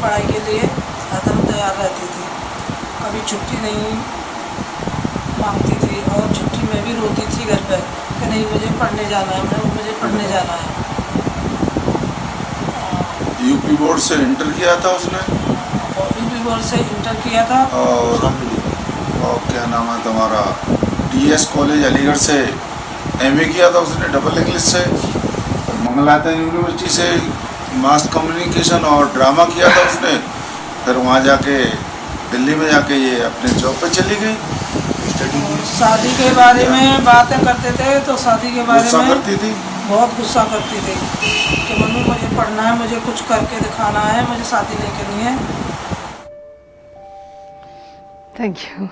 पढ़ाई के लिए हरदम तैयार रहती थी, कभी छुट्टी नहीं मांगती थी, और छुट्टी में भी रोती थी घर पर कि नहीं मुझे पढ़ने जाना है, मुझे पढ़ने जाना है। यूपी बोर्ड से इंटर किया था उसने, यूपी बोर्ड से इंटर किया था, और क्या नाम है तुम्हारा, DS कॉलेज अलीगढ़ से एमए किया था उसने डबल इंग्लिश से, और मंगलायतन यूनिवर्सिटी से मास कम्युनिकेशन और ड्रामा किया था उसने। फिर वहाँ जाके दिल्ली में जाके ये अपने जॉब पे चली गई, स्टडी की। शादी के बारे में बातें करते थे तो शादी के बारे गुस्सा में करती थी। बहुत गुस्सा करती थी कि मम्मी मुझे पढ़ना है, मुझे कुछ करके दिखाना है, मुझे शादी नहीं करनी है। Thank you.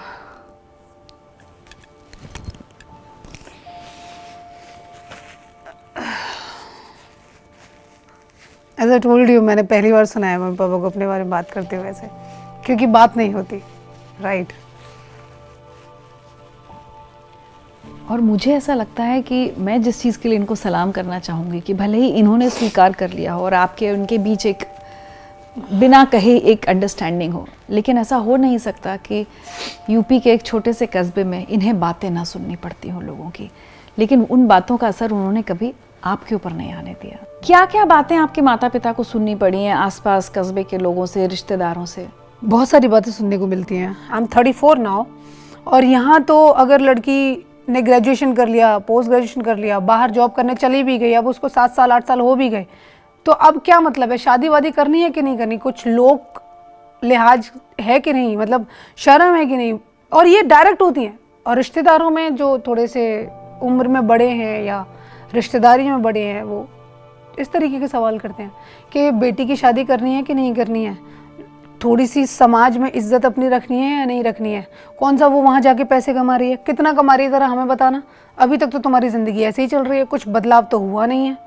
As I told you, मैंने पहली बार सुना है मम्मी पापा को अपने बारे में बात करते हुए ऐसे, क्योंकि बात नहीं होती, राइट। और मुझे ऐसा लगता है कि मैं जिस चीज़ के लिए इनको सलाम करना चाहूँगी कि भले ही इन्होंने स्वीकार कर लिया हो और आपके उनके बीच एक बिना कहे एक अंडरस्टैंडिंग हो, लेकिन ऐसा हो नहीं सकता कि यूपी के एक छोटे से कस्बे में इन्हें बातें ना सुननी पड़ती हों लोगों की, लेकिन उन बातों का असर उन्होंने कभी आपके ऊपर नहीं आने दिया। क्या क्या बातें आपके माता पिता को सुननी पड़ी हैं आसपास कस्बे के लोगों से, रिश्तेदारों से? बहुत सारी बातें सुनने को मिलती हैं। आई एम 34 नाउ, और यहाँ तो अगर लड़की ने ग्रेजुएशन कर लिया, पोस्ट ग्रेजुएशन कर लिया, बाहर जॉब करने चली भी गई, अब उसको 7 साल 8 साल हो भी गए, तो अब क्या मतलब है, शादी वादी करनी है कि नहीं करनी, कुछ लोग लिहाज है कि नहीं, मतलब शर्म है कि नहीं, और ये डायरेक्ट होती हैं। और रिश्तेदारों में जो थोड़े से उम्र में बड़े हैं या रिश्तेदारी में बड़े हैं, वो इस तरीके के सवाल करते हैं कि बेटी की शादी करनी है कि नहीं करनी है, थोड़ी सी समाज में इज्जत अपनी रखनी है या नहीं रखनी है, कौन सा वो वहाँ जाके पैसे कमा रही है, कितना कमा रही है, ज़रा हमें बताना, अभी तक तो तुम्हारी ज़िंदगी ऐसे ही चल रही है, कुछ बदलाव तो हुआ नहीं है।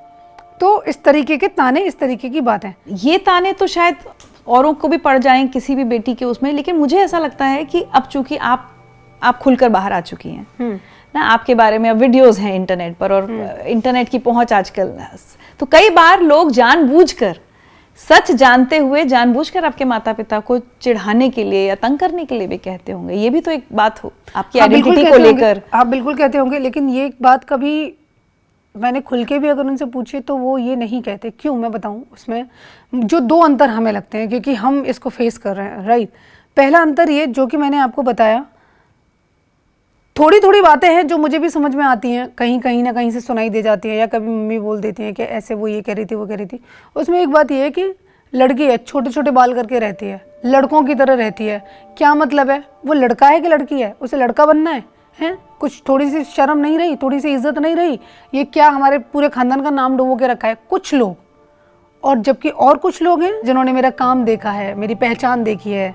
तो इस तरीके के ताने, इस तरीके की बातें, ये ताने तो शायद औरों को भी पड़ जाएं किसी भी बेटी के उसमें, लेकिन मुझे ऐसा लगता है कि अब चूंकि आप खुलकर बाहर आ चुकी हैं ना, आपके बारे में अब वीडियोस हैं इंटरनेट पर, और इंटरनेट की पहुंच आजकल, तो कई बार लोग जानबूझकर, सच जानते हुए जानबूझकर आपके माता पिता को चिढ़ाने के लिए या तंग करने के लिए भी कहते होंगे। ये भी तो एक बात हो आपकी आइडेंटिटी को लेकर। आप बिल्कुल कहते होंगे, लेकिन ये एक बात कभी मैंने खुल के भी अगर उनसे पूछे तो वो ये नहीं कहते। क्यों, मैं बताऊं। उसमें जो 2 अंतर हमें लगते हैं, क्योंकि हम इसको फेस कर रहे हैं, राइट। पहला अंतर ये जो कि मैंने आपको बताया, थोड़ी थोड़ी बातें हैं जो मुझे भी समझ में आती हैं, कहीं ना कहीं से सुनाई दे जाती है, या कभी मम्मी बोल देती हैं कि ऐसे वो ये कह रही थी, वो कह रही थी। उसमें एक बात ये है कि लड़की है, छोटे छोटे बाल करके रहती है, लड़कों की तरह रहती है। क्या मतलब है, वो लड़का है कि लड़की है, उसे लड़का बनना है, हैं? कुछ थोड़ी सी शर्म नहीं रही, थोड़ी सी इज्जत नहीं रही, ये क्या हमारे पूरे खानदान का नाम डुबो के रखा है कुछ लोग। और जबकि और कुछ लोग हैं जिन्होंने मेरा काम देखा है, मेरी पहचान देखी है,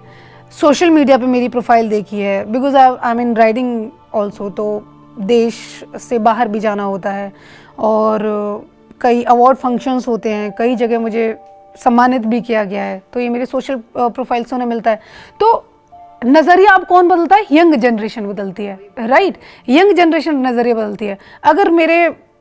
सोशल मीडिया पे मेरी प्रोफाइल देखी है, because I am in riding also, तो देश से बाहर भी जाना होता है और कई अवार्ड फंक्शंस होते हैं, कई जगह मुझे सम्मानित भी किया गया है, तो ये मेरे सोशल प्रोफाइल से उन्हें मिलता है। तो नज़रिया आप कौन बदलता है, यंग जनरेशन बदलती है, राइट। यंग जनरेशन नज़रिया बदलती है। अगर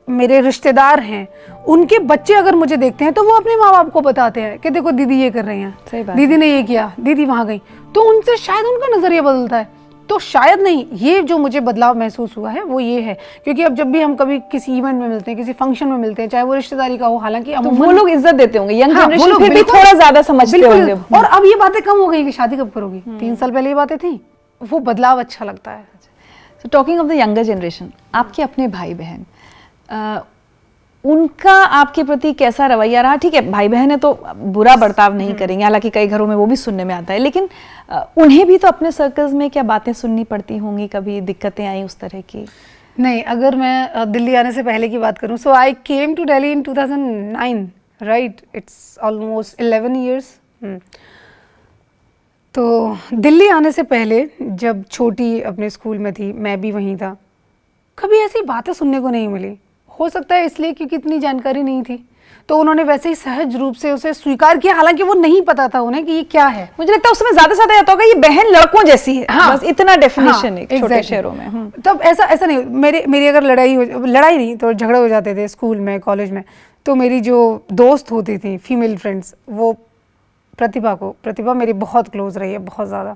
मेरे रिश्तेदार हैं, उनके बच्चे अगर मुझे देखते हैं तो वो अपने माँ बाप को बताते हैं कि देखो दीदी ये कर रही हैं, सही बात, दीदी ने ये किया, दीदी वहाँ गई, तो उनसे शायद उनका नज़रिया बदलता है। तो शायद नहीं, ये जो मुझे बदलाव महसूस हुआ है वो ये है, क्योंकि अब जब भी हम कभी किसी इवेंट में मिलते हैं, किसी फंक्शन में मिलते हैं, चाहे वो रिश्तेदारी का हो, हालांकि तो वो लोग इज्जत देते होंगे, यंग जनरेशन फिर भी बिल्कुल, थोड़ा ज्यादा समझते होंगे। और अब ये बातें कम हो गई कि शादी कब करोगी, 3 साल पहले ये बातें थी, वो बदलाव अच्छा लगता है। So talking of the younger generation, आपके अपने भाई बहन, उनका आपके प्रति कैसा रवैया रहा? ठीक है, भाई बहन है तो बुरा बर्ताव नहीं करेंगे, हालांकि कई घरों में वो भी सुनने में आता है, लेकिन उन्हें भी तो अपने सर्कल्स में क्या बातें सुननी पड़ती होंगी, कभी दिक्कतें आई उस तरह की? नहीं, अगर मैं दिल्ली आने से पहले की बात करूं, so I came to Delhi in 2009, right, it's almost 11 years. तो दिल्ली आने से पहले जब छोटी अपने स्कूल में थी, मैं भी वहीं था, कभी ऐसी बातें सुनने को नहीं मिली। हो सकता है इसलिए क्योंकि इतनी जानकारी नहीं थी, तो उन्होंने वैसे ही सहज रूप से उसे स्वीकार किया, हालांकि वो नहीं पता था उन्हें कि ये क्या है। मुझे लगता है उस समय ज्यादा से ज्यादा आता होगा ये बहन लड़कों जैसी है, हाँ, बस इतना डेफिनेशन है छोटे exactly. शहरों में। तब ऐसा नहीं, मेरी अगर लड़ाई नहीं तो झगड़े हो जाते थे स्कूल में, कॉलेज में, तो मेरी जो दोस्त होती थी फीमेल फ्रेंड्स, वो प्रतिभा मेरी बहुत क्लोज रही है, बहुत ज़्यादा।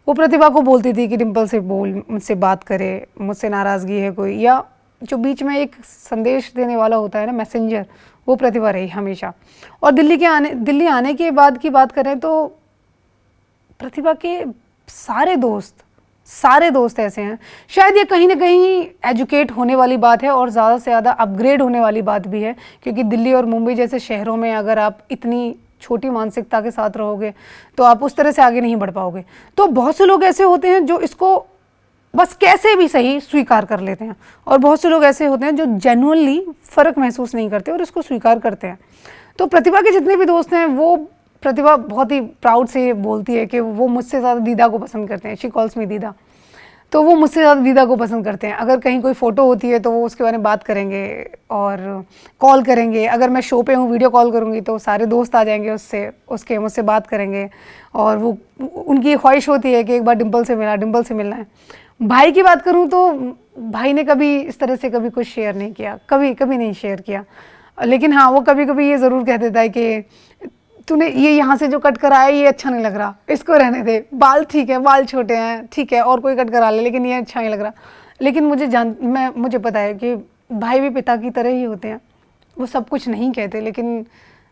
वो प्रतिभा को बोलती थी कि डिम्पल से बोल, मुझसे बात करे, मुझसे नाराज़गी है कोई, या जो बीच में एक संदेश देने वाला होता है ना, मैसेंजर, वो प्रतिभा रही हमेशा। और दिल्ली आने के बाद की बात करें तो प्रतिभा के सारे दोस्त सारे दोस्त ऐसे हैं। शायद ये कहीं ना कहीं एजुकेट होने वाली बात है और ज़्यादा से ज़्यादा अपग्रेड होने वाली बात भी है, क्योंकि दिल्ली और मुंबई जैसे शहरों में अगर आप इतनी छोटी मानसिकता के साथ रहोगे तो आप उस तरह से आगे नहीं बढ़ पाओगे। तो बहुत से लोग ऐसे होते हैं जो इसको बस कैसे भी सही स्वीकार कर लेते हैं, और बहुत से लोग ऐसे होते हैं जो जेन्युइनली फ़र्क महसूस नहीं करते और इसको स्वीकार करते हैं। तो प्रतिभा के जितने भी दोस्त हैं, वो प्रतिभा बहुत ही प्राउड से बोलती है कि वो मुझसे ज़्यादा दीदा को पसंद करते हैं। शी कॉल्स मी दीदा। तो वो मुझसे ज़्यादा दीदा को पसंद करते हैं। अगर कहीं कोई फ़ोटो होती है तो वो उसके बारे में बात करेंगे और कॉल करेंगे। अगर मैं शो पे हूँ, वीडियो कॉल करूँगी तो सारे दोस्त आ जाएंगे उसके मुझसे बात करेंगे। और वो उनकी ख्वाहिश होती है कि एक बार डिम्पल से मिलना है। भाई की बात करूँ तो भाई ने कभी इस तरह से कभी कुछ शेयर नहीं किया, कभी नहीं शेयर किया। लेकिन हाँ, वो कभी कभी ये ज़रूर कह देता है कि तूने ये यहाँ से जो कट कराया ये अच्छा नहीं लग रहा, इसको रहने दे। बाल ठीक है, बाल छोटे हैं, ठीक है, और कोई कट करा ले, लेकिन ये अच्छा नहीं लग रहा। लेकिन मुझे पता है कि भाई भी पिता की तरह ही होते हैं। वो सब कुछ नहीं कहते, लेकिन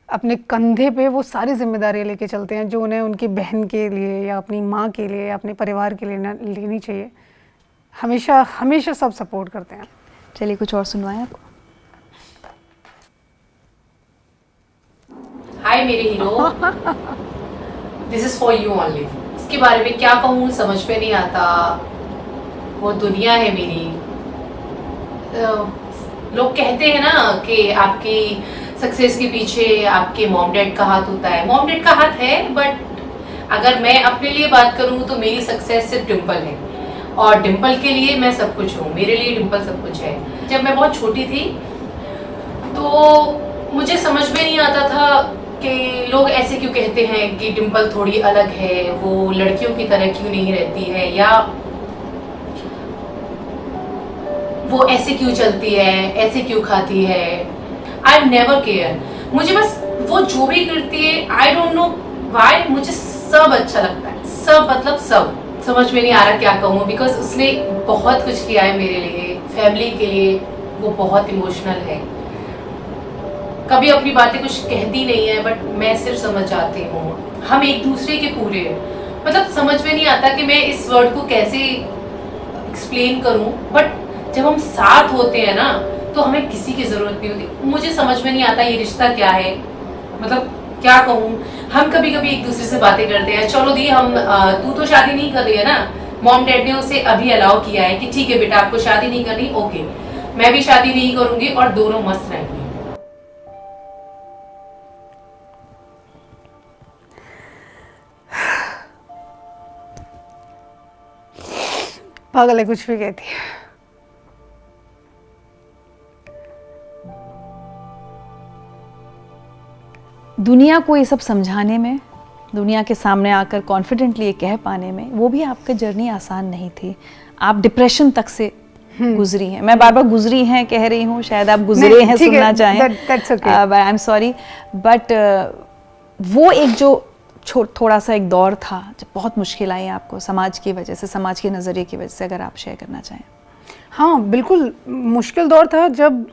अपने कंधे पे वो सारी जिम्मेदारियाँ लेके चलते हैं जो उन्हें उनकी बहन के लिए या अपनी माँ के लिए या अपने परिवार के लिए लेनी चाहिए। हमेशा सब सपोर्ट करते हैं। चलिए कुछ और सुनवाएं आपको। हाय मेरे hero, this is for you only. इसके बारे में क्या कहूँ समझ में नहीं आता। वो दुनिया है मेरी। लोग कहते हैं ना कि आपकी सक्सेस के पीछे आपके मॉम डैड का हाथ होता है। मॉम डैड का हाथ है, बट अगर मैं अपने लिए बात करूँ तो मेरी सक्सेस सिर्फ डिम्पल है, और डिम्पल के लिए मैं सब कुछ हूँ। मेरे लिए डिम्पल सब कुछ है। जब मैं बहुत छोटी थी तो मुझे समझ में नहीं आता था कि लोग ऐसे क्यों कहते हैं कि डिम्पल थोड़ी अलग है, वो लड़कियों की तरह क्यों नहीं रहती है, या वो ऐसे क्यों चलती है, ऐसे क्यों खाती है। I never care. मुझे बस वो जो भी करती है, आई डोंट नो व्हाई, मुझे सब अच्छा लगता है। सब मतलब सब। समझ में नहीं आ रहा क्या कहूँ, बिकॉज उसने बहुत कुछ किया है मेरे लिए, फैमिली के लिए। वो बहुत इमोशनल है। कभी अपनी बातें कुछ कहती नहीं है, बट मैं सिर्फ समझ जाती हूँ। हम एक दूसरे के पूरे, मतलब समझ में नहीं आता कि मैं इस वर्ड को कैसे एक्सप्लेन करूँ, बट जब हम साथ होते हैं ना तो हमें किसी की जरूरत नहीं होती। मुझे समझ में नहीं आता ये रिश्ता क्या है, मतलब क्या कहूँ। हम कभी कभी एक दूसरे से बातें करते हैं, चलो दी हम तू तो शादी नहीं कर रही है ना, मॉम डैड ने उसे अभी अलाउ किया है कि ठीक है बेटा आपको शादी नहीं करनी, ओके मैं भी शादी नहीं करूंगी और दोनों मस्त रहेंगे। पागल है, कुछ भी कहती है। दुनिया को ये सब समझाने में, दुनिया के सामने आकर कॉन्फिडेंटली ये कह पाने में, वो भी आपका जर्नी आसान नहीं थी। आप डिप्रेशन तक से गुजरी हैं। मैं बार बार गुजरी हैं कह रही हूँ, शायद आप गुजरे हैं सुनना चाहें, आई एम सॉरी, बट वो एक जो थोड़ा सा एक दौर था जब बहुत मुश्किल आई आपको समाज की वजह से, समाज के नज़रिए की वजह से, अगर आप शेयर करना चाहें। हाँ बिल्कुल, मुश्किल दौर था जब,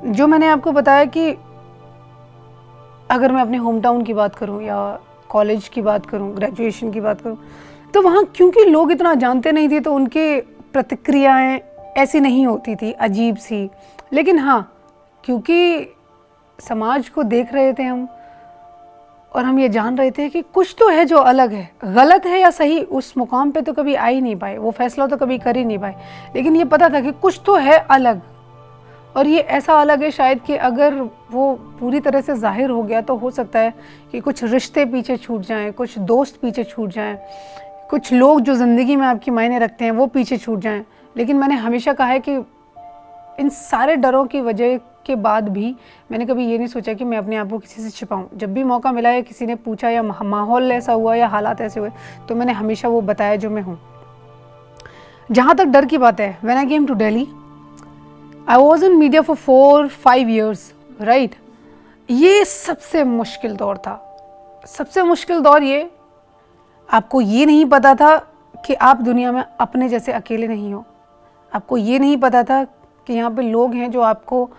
जो मैंने आपको बताया कि अगर मैं अपने होम टाउन की बात करूं या कॉलेज की बात करूं, ग्रेजुएशन की बात करूं, तो वहाँ क्योंकि लोग इतना जानते नहीं थे तो उनके प्रतिक्रियाएं ऐसी नहीं होती थी, अजीब सी। लेकिन हाँ, क्योंकि समाज को देख रहे थे हम और हम ये जान रहे थे कि कुछ तो है जो अलग है। गलत है या सही उस मुकाम पे तो कभी आ ही नहीं पाए, वो फैसला तो कभी कर ही नहीं पाए, लेकिन ये पता था कि कुछ तो है अलग। और ये ऐसा अलग है शायद कि अगर वो पूरी तरह से जाहिर हो गया तो हो सकता है कि कुछ रिश्ते पीछे छूट जाएं, कुछ दोस्त पीछे छूट जाएं, कुछ लोग जो ज़िंदगी में आपकी मायने रखते हैं वो पीछे छूट जाएं। लेकिन मैंने हमेशा कहा है कि इन सारे डरों की वजह के बाद भी मैंने कभी ये नहीं सोचा कि मैं अपने आप को किसी से छिपाऊं। जब भी मौका मिला या किसी ने पूछा या माहौल ऐसा हुआ या हालात ऐसे हुए तो मैंने हमेशा वो बताया जो मैं हूँ। जहाँ तक डर की बात है, when I came to Delhi, I was in media for 4-5 years, right. ये सबसे मुश्किल दौर था। सबसे मुश्किल दौर ये, आपको ये नहीं पता था कि आप दुनिया में अपने जैसे अकेले नहीं हो। आपको ये नहीं पता था कि यहाँ पे लोग हैं जो आपको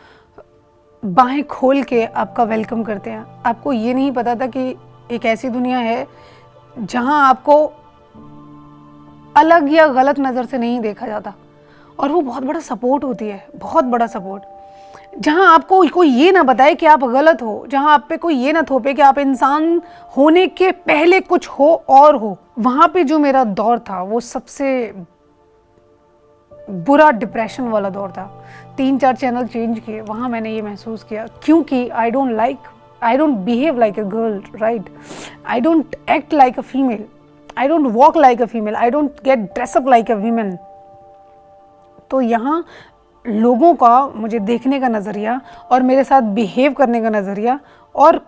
बाहें खोल के आपका वेलकम करते हैं। आपको ये नहीं पता था कि एक ऐसी दुनिया है जहाँ आपको अलग या गलत नज़र से नहीं देखा जाता, और वो बहुत बड़ा सपोर्ट होती है, बहुत बड़ा सपोर्ट। जहाँ आपको कोई ये ना बताए कि आप गलत हो, जहाँ आप पे कोई ये ना थोपे कि आप इंसान होने के पहले कुछ हो और हो, वहाँ पे जो मेरा दौर था वो सबसे बुरा डिप्रेशन वाला दौर था। 3-4 चैनल चेंज किए, वहाँ मैंने ये महसूस किया, क्योंकि I don't behave like a girl, right? I don't act like a female, I don't walk like a female, I don't get dress up like a women. तो यहाँ लोगों का मुझे देखने का नज़रिया और मेरे साथ बिहेव करने का नज़रिया, और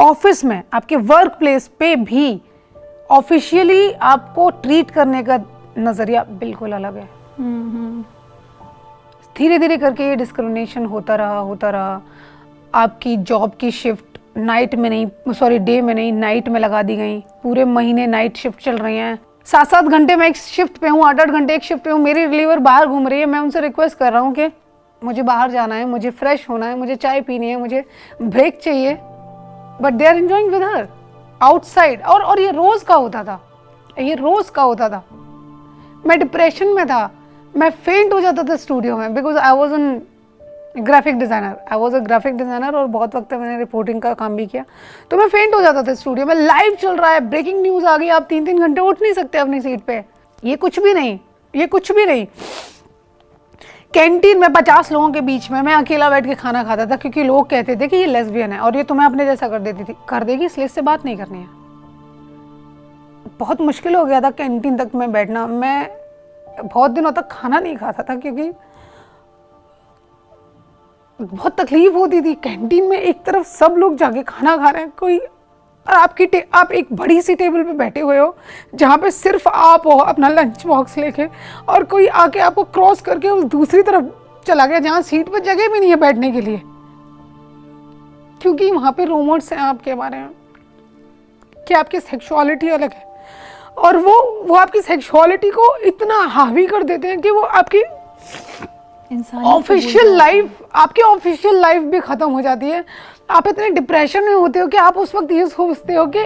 ऑफिस में आपके वर्क प्लेस पे भी ऑफिशियली आपको ट्रीट करने का नज़रिया बिल्कुल अलग है। धीरे धीरे करके ये डिस्क्रिमिनेशन होता रहा। आपकी जॉब की शिफ्ट नाइट में नहीं, सॉरी डे में नहीं, नाइट में लगा दी गई। पूरे महीने नाइट शिफ्ट चल रही हैं। 7-7 घंटे मैं एक शिफ्ट पे हूँ, 8-8 घंटे एक शिफ्ट पे हूँ। मेरी रिलीवर बाहर घूम रही है, मैं उनसे रिक्वेस्ट कर रहा हूँ कि मुझे बाहर जाना है, मुझे फ्रेश होना है, मुझे चाय पीनी है, मुझे ब्रेक चाहिए, but they are enjoying with her outside. और ये रोज़ का होता था, मैं डिप्रेशन में था, मैं फेंट हो जाता था स्टूडियो में, because I was an graphic designer और बहुत वक्त तक मैंने रिपोर्टिंग का काम भी किया। तो मैं फेंट हो जाता था स्टूडियो में। लाइव चल रहा है, ब्रेकिंग न्यूज़ आ गई, आप 3-3 घंटे उठ नहीं सकते अपनी सीट पे। ये कुछ भी नहीं। कैंटीन में 50 लोगों के बीच में मैं अकेला बैठ के खाना खाता था, क्योंकि लोग कहते थे कि ये लेस्बियन है और ये तुम्हें अपने जैसा कर देगी, इसलिए इससे बात नहीं करनी है। बहुत मुश्किल हो गया था कैंटीन तक में बैठना। मैं बहुत दिनों तक खाना नहीं खाता था, क्योंकि बहुत तकलीफ होती थी। कैंटीन में एक तरफ सब लोग जाके खाना खा रहे हैं, कोई आप एक बड़ी सी टेबल पे बैठे हुए हो जहाँ पे सिर्फ आप हो अपना लंच बॉक्स लेके, और कोई आके आपको क्रॉस करके उस दूसरी तरफ चला गया जहाँ सीट पर जगह भी नहीं है बैठने के लिए, क्योंकि वहाँ पे रूमर्स हैं आपके बारे में कि आपकी सेक्सुअलिटी अलग है, और वो आपकी सेक्सुअलिटी को इतना हावी कर देते हैं कि वो आपकी ऑफिशियल लाइफ भी खत्म हो जाती है। आप इतने डिप्रेशन में होते हो कि आप उस वक्त ये सोचते हो कि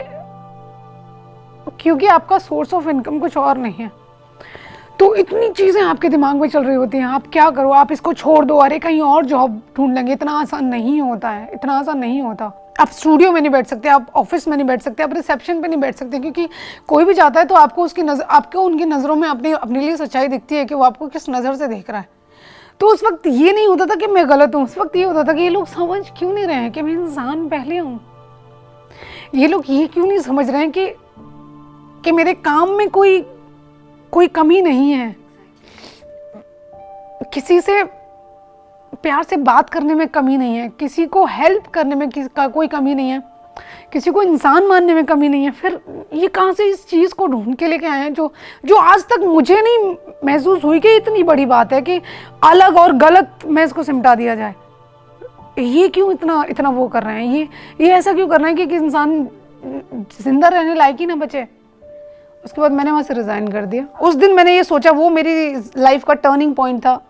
क्योंकि आपका सोर्स ऑफ इनकम कुछ और नहीं है, तो इतनी चीज़ें आपके दिमाग में चल रही होती हैं। आप क्या करो, आप इसको छोड़ दो, अरे कहीं और जॉब ढूंढ लेंगे। इतना आसान नहीं होता। आप स्टूडियो में नहीं बैठ सकते, आप ऑफिस में नहीं बैठ सकते, आप रिसेप्शन पे नहीं बैठ सकते, क्योंकि कोई भी जाता है तो आपको उनकी नज़रों में अपने लिए सच्चाई दिखती है कि वो आपको किस नज़र से देख रहा है। तो उस वक्त ये नहीं होता था कि मैं गलत हूँ, उस वक्त ये होता था कि ये लोग समझ क्यों नहीं रहे हैं कि मैं इंसान पहले हूँ। ये लोग ये क्यों नहीं समझ रहे हैं कि मेरे काम में कोई कमी नहीं है, किसी से प्यार से बात करने में कमी नहीं है, किसी को हेल्प करने में कोई कमी नहीं है, किसी को इंसान मानने में कमी नहीं है। फिर ये कहाँ से इस चीज़ को ढूंढ के लेके आए हैं जो आज तक मुझे नहीं महसूस हुई कि इतनी बड़ी बात है कि अलग और गलत में इसको सिमटा दिया जाए। ये क्यों इतना वो कर रहे हैं, ये ऐसा क्यों कर रहे हैं कि इंसान जिंदा रहने लायक ही ना बचे। उसके बाद मैंने वहाँ से रिज़ाइन कर दिया। उस दिन मैंने ये सोचा, वो मेरी लाइफ का टर्निंग पॉइंट था।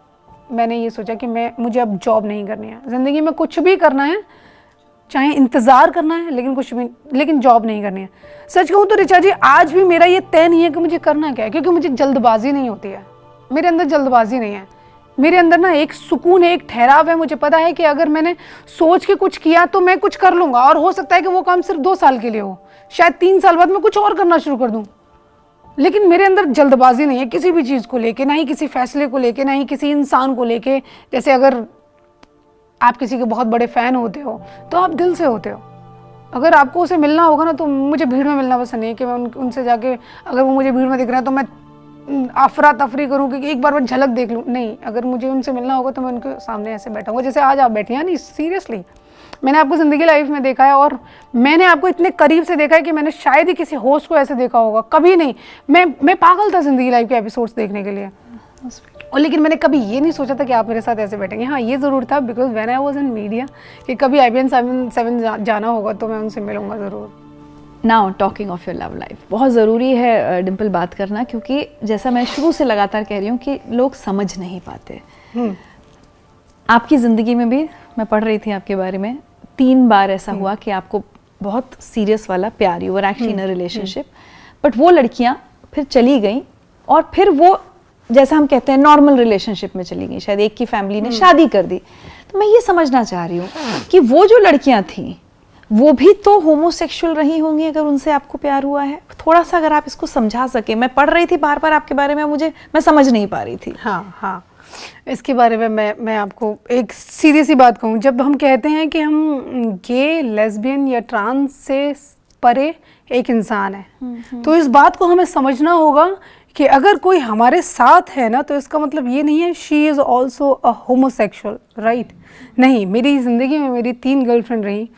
मैंने ये सोचा कि मुझे अब जॉब नहीं करनी है, ज़िंदगी में कुछ भी करना है, चाहे इंतज़ार करना है, लेकिन जॉब नहीं करनी है। सच कहूँ तो ऋचा जी, आज भी मेरा ये तय नहीं है कि मुझे करना क्या है, क्योंकि मुझे जल्दबाजी नहीं होती है। मेरे अंदर जल्दबाजी नहीं है, मेरे अंदर ना एक सुकून है, एक ठहराव है। मुझे पता है कि अगर मैंने सोच के कुछ किया तो मैं कुछ कर लूँगा, और हो सकता है कि वो काम सिर्फ 2 साल के लिए हो, शायद 3 साल बाद मैं कुछ और करना शुरू कर दूँ। लेकिन मेरे अंदर जल्दबाजी नहीं है किसी भी चीज़ को लेके, ना ही किसी फैसले को लेके, ना ही किसी इंसान को लेके। जैसे अगर आप किसी के बहुत बड़े फ़ैन होते हो तो आप दिल से होते हो। अगर आपको उसे मिलना होगा ना, तो मुझे भीड़ में मिलना पसंद नहीं है कि मैं उनसे जाके, अगर वो मुझे भीड़ में दिख रहा है तो मैं अफरा तफरी करूँ कि एक बार मैं झलक देख लूँ। नहीं, अगर मुझे उनसे मिलना होगा तो मैं उनके सामने ऐसे बैठाऊँगा जैसे आज आप बैठी हैं। नहीं, सीरियसली, मैंने आपको ज़िंदगी लाइफ में देखा है, और मैंने आपको इतने करीब से देखा है कि मैंने शायद ही किसी होस्ट को ऐसे देखा होगा, कभी नहीं। मैं पागल था ज़िंदगी लाइफ के एपिसोड्स देखने के लिए, और लेकिन मैंने कभी ये नहीं सोचा था कि आप मेरे साथ ऐसे बैठेंगे। हाँ, ये ज़रूर था because when I was in media कि कभी IBN 7 जाना होगा तो मैं उनसे मिलूंगा ज़रूर। Now talking of your love life, बहुत ज़रूरी है डिम्पल बात करना, क्योंकि जैसा मैं शुरू से लगातार कह रही हूँ कि लोग समझ नहीं पाते। आपकी ज़िंदगी में भी मैं पढ़ रही थी आपके बारे में, 3 बार ऐसा हुआ कि आपको बहुत सीरियस वाला प्यार, you were actually in a relationship, but वो लड़कियाँ फिर चली गई और फिर वो जैसा हम कहते हैं नॉर्मल रिलेशनशिप में चली गई, शायद एक की फैमिली ने शादी कर दी। तो मैं ये समझना चाह रही हूँ कि वो जो लड़कियां थी वो भी तो होमोसेक्सुअल रही होंगी अगर उनसे आपको प्यार हुआ है। थोड़ा सा अगर आप इसको समझा सके, मैं पढ़ रही थी बार बार आपके बारे में, मैं समझ नहीं पा रही थी। हाँ, इसके बारे में मैं आपको एक सीधी सी बात कहूँ, जब हम कहते हैं कि हम गे, लेस्बियन या ट्रांस से परे एक इंसान है, तो इस बात को हमें समझना होगा कि अगर कोई हमारे साथ है ना, तो इसका मतलब ये नहीं है she is also a homosexual, right? नहीं, मेरी ज़िंदगी में मेरी 3 गर्लफ्रेंड रही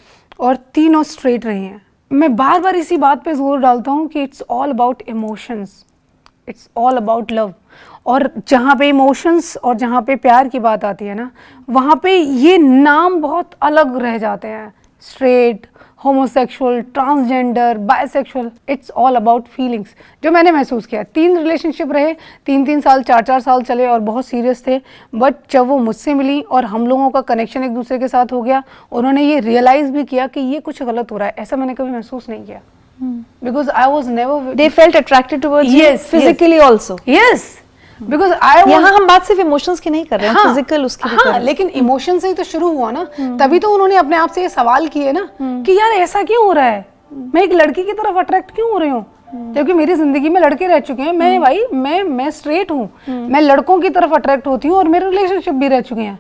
और तीनों स्ट्रेट रही हैं। मैं बार बार इसी बात पे जोर डालता हूँ कि it's all about emotions, it's all about love. और जहाँ पे इमोशंस और जहाँ पे प्यार की बात आती है ना, वहाँ पे ये नाम बहुत अलग रह जाते हैं, straight, homosexual, transgender, bisexual. It's all about feelings. जो मैंने महसूस किया, 3 रिलेशनशिप रहे, 3-3 साल, 4-4 साल चले और बहुत सीरियस थे, बट जब वो मुझसे मिली और हम लोगों का कनेक्शन एक दूसरे के साथ हो गया, उन्होंने ये रियलाइज भी किया कि ये कुछ गलत हो रहा है, ऐसा मैंने कभी महसूस नहीं किया। Because I was never, they felt attracted towards you physically also. Yes, because यहाँ हम बात सिर्फ इमोशंस की नहीं कर रहे हैं, फिजिकल उसकी भी कर रहे हैं। लेकिन इमोशन से ही तो शुरू हुआ ना, तभी तो उन्होंने अपने आप से ये सवाल किए ना कि यार ऐसा क्यों हो रहा है, मैं एक लड़की की तरफ अट्रैक्ट क्यों हो रही हूँ, क्योंकि मेरी जिंदगी में लड़के रह चुके हैं। मैं स्ट्रेट हूँ, मैं लड़कों की तरफ अट्रैक्ट होती हूँ और मेरे रिलेशनशिप भी रह चुके हैं।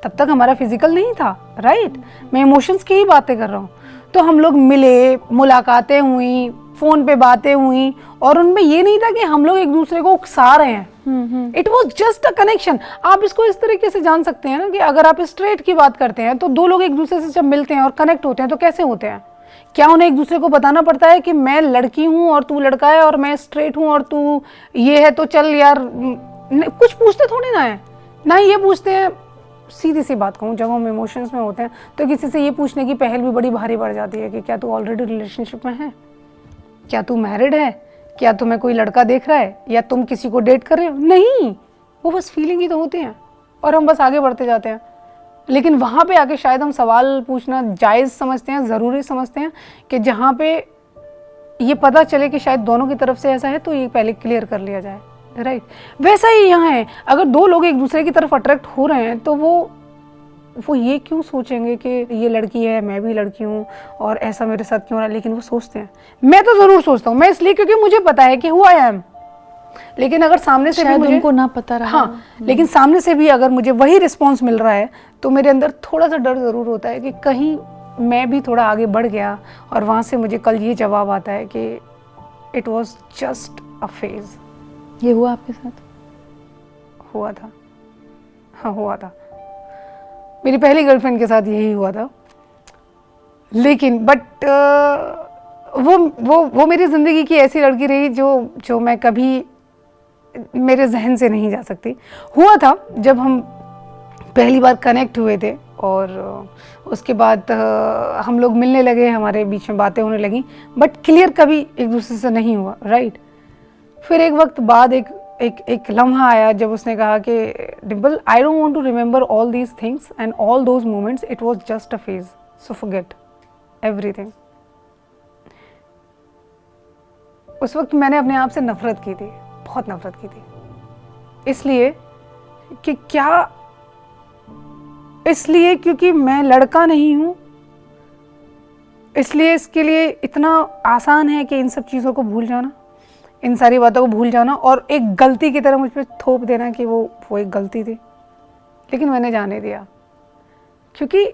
तब तक हमारा फिजिकल नहीं था, राइट? मैं इमोशंस की ही बातें कर रहा हूँ। तो हम लोग मिले, मुलाकातें हुई, फोन पे बातें हुई, और उनमें ये नहीं था कि हम लोग एक दूसरे को उकसा रहे हैं। It was just a connection. आप इसको इस तरीके से जान सकते हैं ना कि अगर आप स्ट्रेट की बात करते हैं, तो 2 लोग एक दूसरे से जब मिलते हैं और कनेक्ट होते हैं तो कैसे होते हैं? क्या उन्हें एक दूसरे को बताना पड़ता है कि मैं लड़की हूँ और तू लड़का है, और मैं स्ट्रेट हूँ और तू ये है, तो चल यार, कुछ पूछते थोड़ी ना है, ना ये पूछते हैं। सीधी सी बात कहूँ, जब हम इमोशंस में होते हैं तो किसी से ये पूछने की पहल भी बड़ी भारी पड़ जाती है कि क्या तू ऑलरेडी रिलेशनशिप में है, क्या तू मैरिड है, क्या तुम्हें कोई लड़का देख रहा है, या तुम किसी को डेट कर रहे हो? नहीं, वो बस फीलिंग ही तो होती है और हम बस आगे बढ़ते जाते हैं। लेकिन वहाँ पे आके शायद हम सवाल पूछना जायज़ समझते हैं, ज़रूरी समझते हैं कि जहाँ पे ये पता चले कि शायद दोनों की तरफ से ऐसा है, तो ये पहले क्लियर कर लिया जाए, राइट? वैसा ही यहाँ है, अगर 2 लोग एक दूसरे की तरफ अट्रैक्ट हो रहे हैं तो वो ये क्यों सोचेंगे कि ये लड़की है, मैं भी लड़की हूँ और ऐसा मेरे साथ क्यों हो रहा है? लेकिन वो सोचते हैं। मैं तो ज़रूर सोचता हूँ, मैं इसलिए क्योंकि मुझे पता है कि हु आई एम। लेकिन अगर सामने से भी मुझे उनको ना पता रहा, हाँ, लेकिन सामने से भी अगर मुझे वही रिस्पॉन्स मिल रहा है, तो मेरे अंदर थोड़ा सा डर ज़रूर होता है कि कहीं मैं भी थोड़ा आगे बढ़ गया और वहाँ से मुझे कल ये जवाब आता है कि it was just a phase. ये हुआ आपके साथ? हुआ था, हाँ हुआ था। मेरी पहली गर्लफ्रेंड के साथ यही हुआ था। लेकिन बट वो मेरी ज़िंदगी की ऐसी लड़की रही जो मैं कभी मेरे जहन से नहीं जा सकती। हुआ था जब हम पहली बार कनेक्ट हुए थे और उसके बाद हम लोग मिलने लगे, हमारे बीच में बातें होने लगी, बट क्लियर कभी एक दूसरे से नहीं हुआ, राइट? फिर एक वक्त बाद एक लम्हा आया जब उसने कहा कि Dimple, I don't want to remember all these things and all those moments, it was just a phase, so forget everything. उस वक्त मैंने अपने आप से नफरत की थी, बहुत नफरत की थी, इसलिए क्योंकि मैं लड़का नहीं हूँ, इसलिए इसके लिए इतना आसान है कि इन सब चीज़ों को भूल जाना, इन सारी बातों को भूल जाना और एक गलती की तरह मुझ पर थोप देना कि वो एक गलती थी। लेकिन मैंने जाने दिया, क्योंकि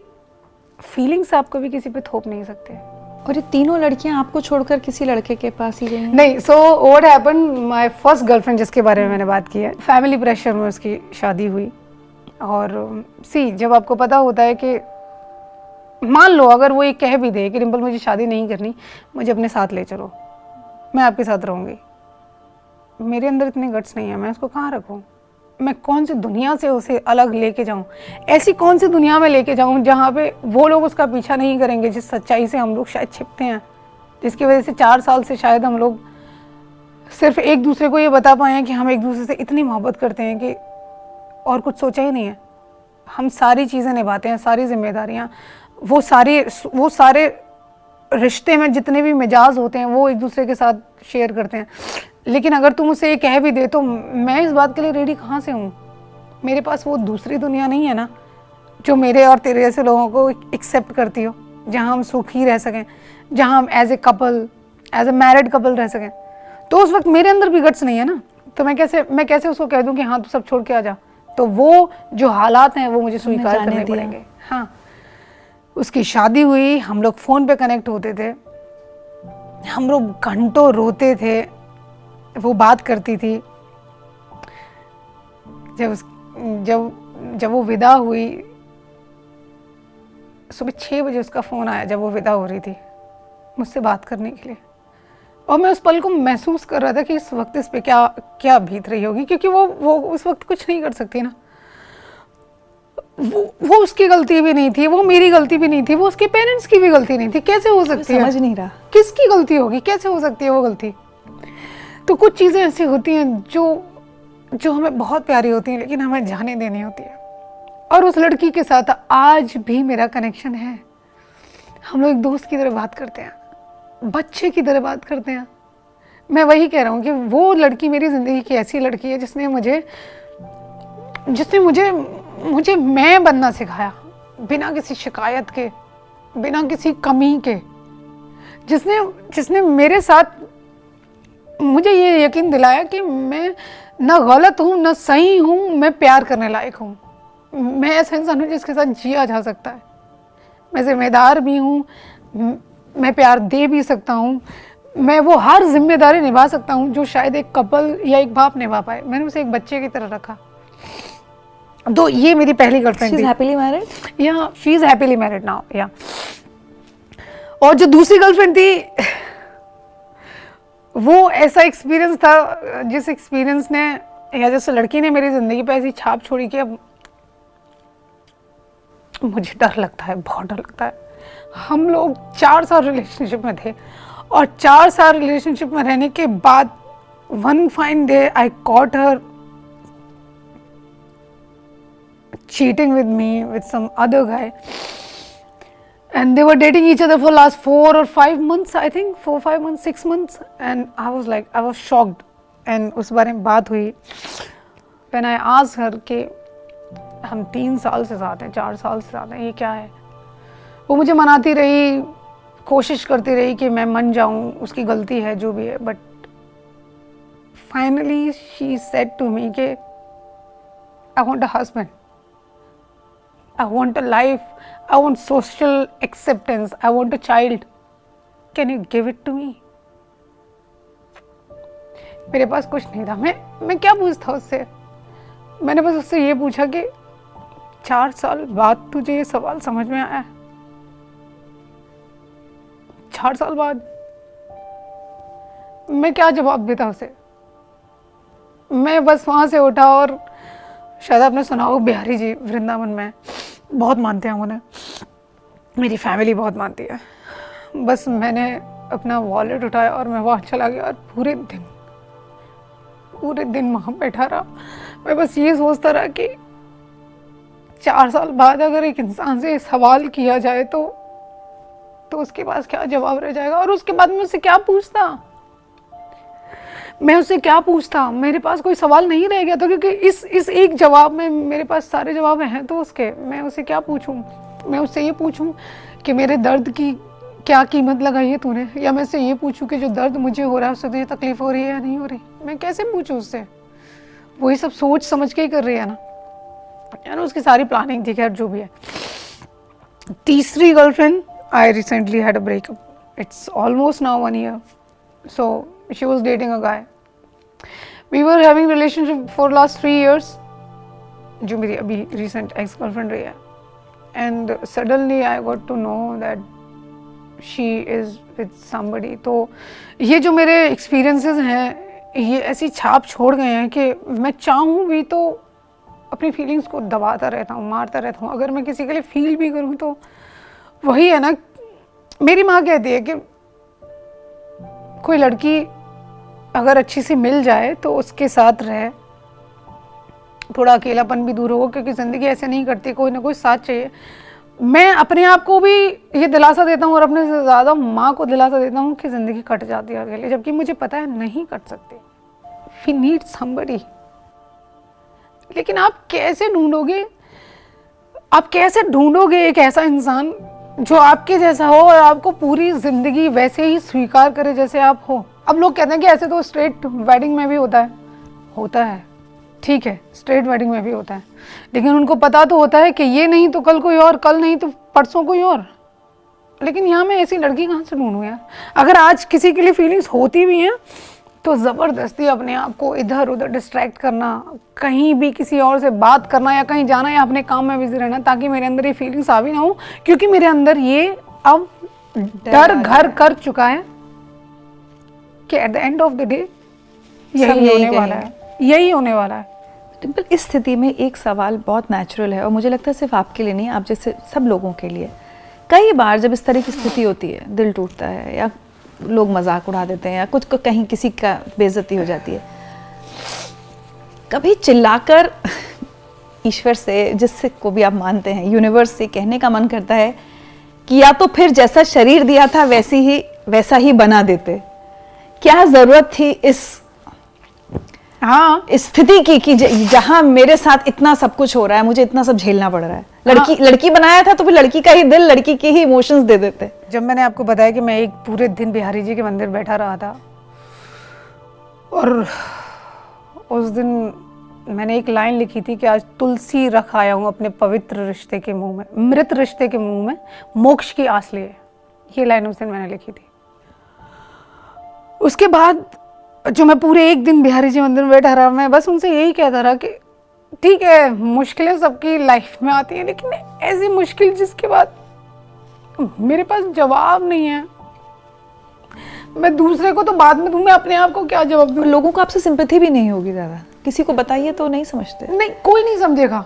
फीलिंग्स आप कभी किसी पे थोप नहीं सकते। और ये तीनों लड़कियां आपको छोड़कर किसी लड़के के पास ही गई हैं? नहीं, so what happened, my first girlfriend जिसके बारे में मैंने बात की है, फैमिली प्रेशर में उसकी शादी हुई। और जब आपको पता होता है कि मान लो अगर वो ये कह भी दे कि डिम्पल मुझे शादी नहीं करनी, मुझे अपने साथ ले चलो, मैं आपके साथ रहूँगी, मेरे अंदर इतने गट्स नहीं है, मैं उसको कहाँ रखूँ? मैं कौन सी दुनिया से उसे अलग लेके जाऊँ? ऐसी कौन सी दुनिया में लेके जाऊँ जहाँ पे वो लोग उसका पीछा नहीं करेंगे जिस सच्चाई से हम लोग शायद छिपते हैं, जिसकी वजह से 4 साल से शायद हम लोग सिर्फ एक दूसरे को ये बता पाए हैं कि हम एक दूसरे से इतनी मोहब्बत करते हैं कि और कुछ सोचा ही नहीं है। हम सारी चीज़ें निभाते हैं, सारी जिम्मेदारियाँ, वो सारे रिश्ते में जितने भी मिजाज होते हैं वो एक दूसरे के साथ शेयर करते हैं। लेकिन अगर तुम उसे ये कह भी दे तो मैं इस बात के लिए रेडी कहाँ से हूँ। मेरे पास वो दूसरी दुनिया नहीं है ना जो मेरे और तेरे जैसे लोगों को एक्सेप्ट करती हो, जहाँ हम सुखी रह सकें, जहाँ हम as a couple, as a married couple रह सकें। तो उस वक्त मेरे अंदर भी गट्स नहीं है ना, तो मैं कैसे उसको कह दूं कि हाँ तू सब छोड़ के आ जा। तो वो जो हालात हैं वो मुझे स्वीकार करने पड़ेंगे। हाँ, उसकी शादी हुई, हम लोग फ़ोन पे कनेक्ट होते थे, हम लोग घंटों रोते थे, वो बात करती थी। जब वो विदा हुई, सुबह 6 बजे उसका फ़ोन आया जब वो विदा हो रही थी मुझसे बात करने के लिए, और मैं उस पल को महसूस कर रहा था कि इस वक्त इस पे क्या बीत रही होगी, क्योंकि वो उस वक्त कुछ नहीं कर सकती ना। वो उसकी गलती भी नहीं थी, वो मेरी गलती भी नहीं थी, वो उसके पेरेंट्स की भी गलती नहीं थी। कैसे हो सकती है? समझ नहीं रहा किसकी गलती होगी, कैसे हो सकती है वो गलती? तो कुछ चीज़ें ऐसी होती हैं जो हमें बहुत प्यारी होती हैं, लेकिन हमें जाने देनी होती है। और उस लड़की के साथ आज भी मेरा कनेक्शन है। हम लोग एक दोस्त की तरह बात करते हैं, बच्चे की तरह बात करते हैं। मैं वही कह रहा हूँ कि वो लड़की मेरी ज़िंदगी की ऐसी लड़की है जिसने मुझे मैं बनना सिखाया, बिना किसी शिकायत के, बिना किसी कमी के। जिसने मेरे साथ मुझे ये यकीन दिलाया कि मैं ना गलत हूँ ना सही हूँ, मैं प्यार करने लायक हूँ। मैं ऐसा इंसान हूँ जिसके साथ जिया जा सकता है। मैं जिम्मेदार भी हूँ, मैं प्यार दे भी सकता हूँ, मैं वो हर जिम्मेदारी निभा सकता हूँ जो शायद एक कपल या एक बाप निभा पाए। मैंने उसे एक बच्चे की तरह रखा। तो ये मेरी पहली गर्लफ्रेंड थी। Happily married? Yeah she is happily married now. या और जो दूसरी गर्लफ्रेंड थी वो ऐसा एक्सपीरियंस था जिस एक्सपीरियंस ने या जिस लड़की ने मेरी जिंदगी पे ऐसी छाप छोड़ी कि अब मुझे डर लगता है, बहुत डर लगता है। हम लोग 4 साल रिलेशनशिप में थे और 4 साल रिलेशनशिप में रहने के बाद one fine day I caught her cheating with me with some other guy, and they were dating each other for last 4 or 5 months, I think 4, 5 months, 6 months, and I was shocked. And उस बारे में बात हुई when I asked her कि हम 3 साल से साथ हैं, 4 साल से साथ हैं, ये क्या है? वो मुझे मनाती रही, कोशिश करती रही कि मैं मान जाऊं, उसकी गलती है जो भी है, but finally she said to me कि I want a husband, I want a life, I want social acceptance, I want a child. Can you give it to me? मेरे पास कुछ नहीं था। मैं क्या पूछता उससे? मैंने बस उससे ये पूछा कि 4 साल बाद तुझे ये सवाल समझ में आया? 4 साल बाद मैं क्या जवाब देता उसे? मैं बस वहाँ से उठा और शायद आपने सुना हो बिहारी जी वृंदावन में बहुत मानते हैं उन्हें, मेरी फैमिली बहुत मानती है। बस मैंने अपना वॉलेट उठाया और मैं वहाँ चला गया और पूरे दिन वहाँ बैठा रहा। मैं बस ये सोचता रहा कि 4 साल बाद अगर एक इंसान से सवाल किया जाए तो उसके पास क्या जवाब रह जाएगा। और उसके बाद मैं उससे क्या पूछता? मेरे पास कोई सवाल नहीं रह गया था, क्योंकि इस एक जवाब में मेरे पास सारे जवाब हैं तो उसके। मैं उसे क्या पूछूं? मैं उससे ये पूछूं कि मेरे दर्द की क्या कीमत लगाई है तूने, या मैं उससे ये पूछूं कि जो दर्द मुझे हो रहा है उससे तुझे तकलीफ हो रही है या नहीं हो रही? मैं कैसे पूछूं उससे? वही सब सोच समझ के ही कर रही है ना, यानी उसकी सारी प्लानिंग थी। खैर जो भी है। तीसरी girlfriend, I recently had a breakup, it's almost now 1 year. So she was dating a guy. We were having relationship for last 3 years, जो मेरी अभी recent ex girlfriend रही है. And suddenly I got to know that she is with somebody. तो ये जो मेरे experiences हैं ये ऐसी छाप छोड़ गए हैं कि मैं चाहूँ भी तो अपनी फीलिंग्स को दबाता रहता हूँ, मारता रहता हूँ। अगर मैं किसी के लिए फील भी करूँ तो वही है ना, मेरी माँ कहती है कि कोई लड़की अगर अच्छी सी मिल जाए तो उसके साथ रहे, थोड़ा अकेलापन भी दूर हो, क्योंकि ज़िंदगी ऐसे नहीं करती, कोई ना कोई साथ चाहिए। मैं अपने आप को भी ये दिलासा देता हूँ और अपने से ज़्यादा माँ को दिलासा देता हूँ कि ज़िंदगी कट जाती है अकेले, जबकि मुझे पता है नहीं कट सकती। We need somebody. लेकिन आप कैसे ढूंढोगे एक ऐसा इंसान जो आपके जैसा हो और आपको पूरी जिंदगी वैसे ही स्वीकार करे जैसे आप हो। अब लोग कहते हैं कि ऐसे तो स्ट्रेट वेडिंग में भी होता है, ठीक है, स्ट्रेट वेडिंग में भी होता है, लेकिन उनको पता तो होता है कि ये नहीं तो कल कोई और, कल नहीं तो परसों कोई और। लेकिन यहाँ मैं ऐसी लड़की कहाँ से ढूंढूं यार? अगर आज किसी के लिए फीलिंग्स होती भी हैं तो ज़बरदस्ती अपने आप को इधर उधर डिस्ट्रैक्ट करना, कहीं भी किसी और से बात करना या कहीं जाना या अपने काम में बिजी रहना, ताकि मेरे अंदर ये फीलिंग्स आ भी ना हो, क्योंकि मेरे अंदर ये अब डर घर कर चुका है कि at the end of the day यही होने वाला है। डिम्पल, इस स्थिति में एक सवाल बहुत नेचुरल है और मुझे लगता है सिर्फ आपके लिए नहीं, आप जैसे सब लोगों के लिए। कई बार जब इस तरह की स्थिति होती है, दिल टूटता है या लोग मजाक उड़ा देते हैं या कुछ कहीं किसी का बेइज्जती हो जाती है, कभी चिल्लाकर ईश्वर से, जिससे को भी आप मानते हैं, यूनिवर्स से कहने का मन करता है कि या तो फिर जैसा शरीर दिया था वैसा ही बना देते। क्या जरूरत थी इस स्थिति की कि जहां मेरे साथ इतना सब कुछ हो रहा है, मुझे इतना सब झेलना पड़ रहा है? लड़की बनाया था तो फिर लड़की का ही दिल, लड़की के ही इमोशंस दे देते। जब मैंने आपको बताया कि मैं एक पूरे दिन बिहारी जी के मंदिर बैठा रहा था और उस दिन मैंने एक लाइन लिखी थी कि आज तुलसी रख आया हूं अपने पवित्र रिश्ते के मुंह में, मृत रिश्ते के मुंह में मोक्ष की आस लिए। ये लाइन उस दिन मैंने लिखी थी। उसके बाद जो मैं पूरे एक दिन बिहारी जी मंदिर में बैठा रहा, मैं बस उनसे यही कहता रहा कि ठीक है, मुश्किलें सबकी लाइफ में आती हैं, लेकिन ऐसी मुश्किल जिसके बाद मेरे पास जवाब नहीं है। मैं दूसरे को तो बाद में दूं, मैं अपने आप को क्या जवाब दूं? लोगों को आपसे सिंपैथी भी नहीं होगी ज़्यादा, किसी को बताइए तो नहीं समझते। नहीं, कोई नहीं समझेगा,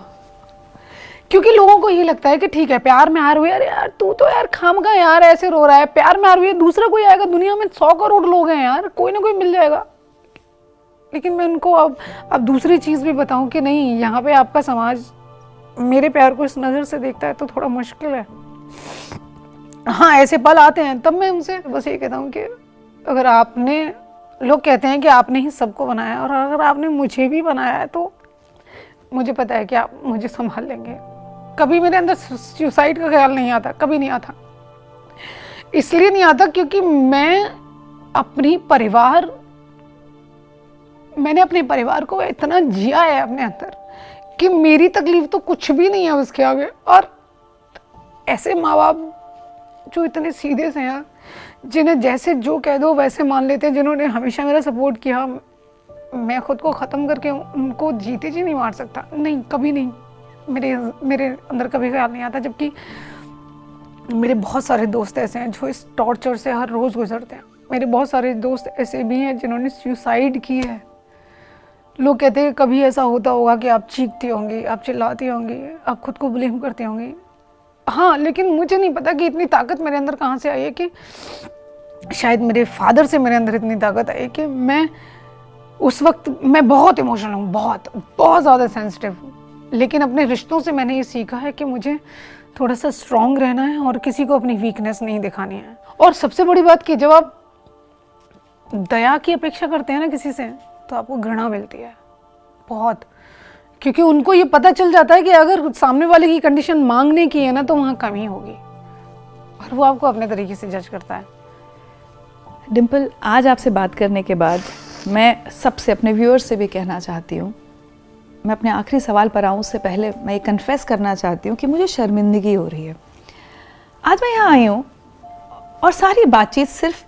क्योंकि लोगों को ये लगता है कि ठीक है, प्यार में हार हुई, अरे यार तू तो यार खामखा यार ऐसे रो रहा है, प्यार में हार हुई, दूसरा कोई आएगा, दुनिया में 100 करोड़ लोग हैं यार, कोई ना कोई मिल जाएगा। लेकिन मैं उनको अब दूसरी चीज़ भी बताऊं कि नहीं, यहाँ पे आपका समाज मेरे प्यार को इस नज़र से देखता है तो थोड़ा मुश्किल है। हाँ, ऐसे पल आते हैं, तब मैं उनसे बस ये कहता हूँ कि अगर आपने, लोग कहते हैं कि आपने ही सबको बनाया, और अगर आपने मुझे भी बनाया है तो मुझे पता है कि आप मुझे संभाल लेंगे। कभी मेरे अंदर सुसाइड का ख्याल नहीं आता, कभी नहीं आता। इसलिए नहीं आता क्योंकि मैंने अपने परिवार को इतना जिया है अपने अंदर कि मेरी तकलीफ तो कुछ भी नहीं है उसके आगे। और ऐसे माँ बाप जो इतने सीधे से हैं, जिन्हें जैसे जो कह दो वैसे मान लेते हैं, जिन्होंने हमेशा मेरा सपोर्ट किया, मैं खुद को ख़त्म करके उनको जीते जी नहीं मार सकता। नहीं, कभी नहीं, मेरे अंदर कभी ख्याल नहीं आता। जबकि मेरे बहुत सारे दोस्त ऐसे हैं जो इस टॉर्चर से हर रोज़ गुजरते हैं। मेरे बहुत सारे दोस्त ऐसे भी हैं जिन्होंने सुसाइड की है। लोग कहते हैं कभी ऐसा होता होगा कि आप चीखती होंगी, आप चिल्लाती होंगी, आप खुद को ब्लेम करती होंगी। हाँ, लेकिन मुझे नहीं पता कि इतनी ताकत मेरे अंदर कहाँ से आई है, कि शायद मेरे फादर से मेरे अंदर इतनी ताकत आई कि मैं उस वक्त, मैं बहुत इमोशनल हूँ, बहुत ज़्यादा सेंसिटिव हूँ। लेकिन अपने रिश्तों से मैंने ये सीखा है कि मुझे थोड़ा सा स्ट्रॉन्ग रहना है और किसी को अपनी वीकनेस नहीं दिखानी है। और सबसे बड़ी बात कि जब आप दया की अपेक्षा करते हैं ना किसी से, तो आपको घृणा मिलती है बहुत, क्योंकि उनको ये पता चल जाता है कि अगर सामने वाले की कंडीशन मांगने की है ना तो वहाँ कमी होगी, और वो आपको अपने तरीके से जज करता है। डिम्पल, आज आपसे बात करने के बाद मैं सबसे, अपने व्यूअर्स से भी कहना चाहती हूँ, मैं अपने आखिरी सवाल पर आऊँ उससे पहले मैं ये कन्फेस करना चाहती हूँ कि मुझे शर्मिंदगी हो रही है। आज मैं यहाँ आई हूँ और सारी बातचीत सिर्फ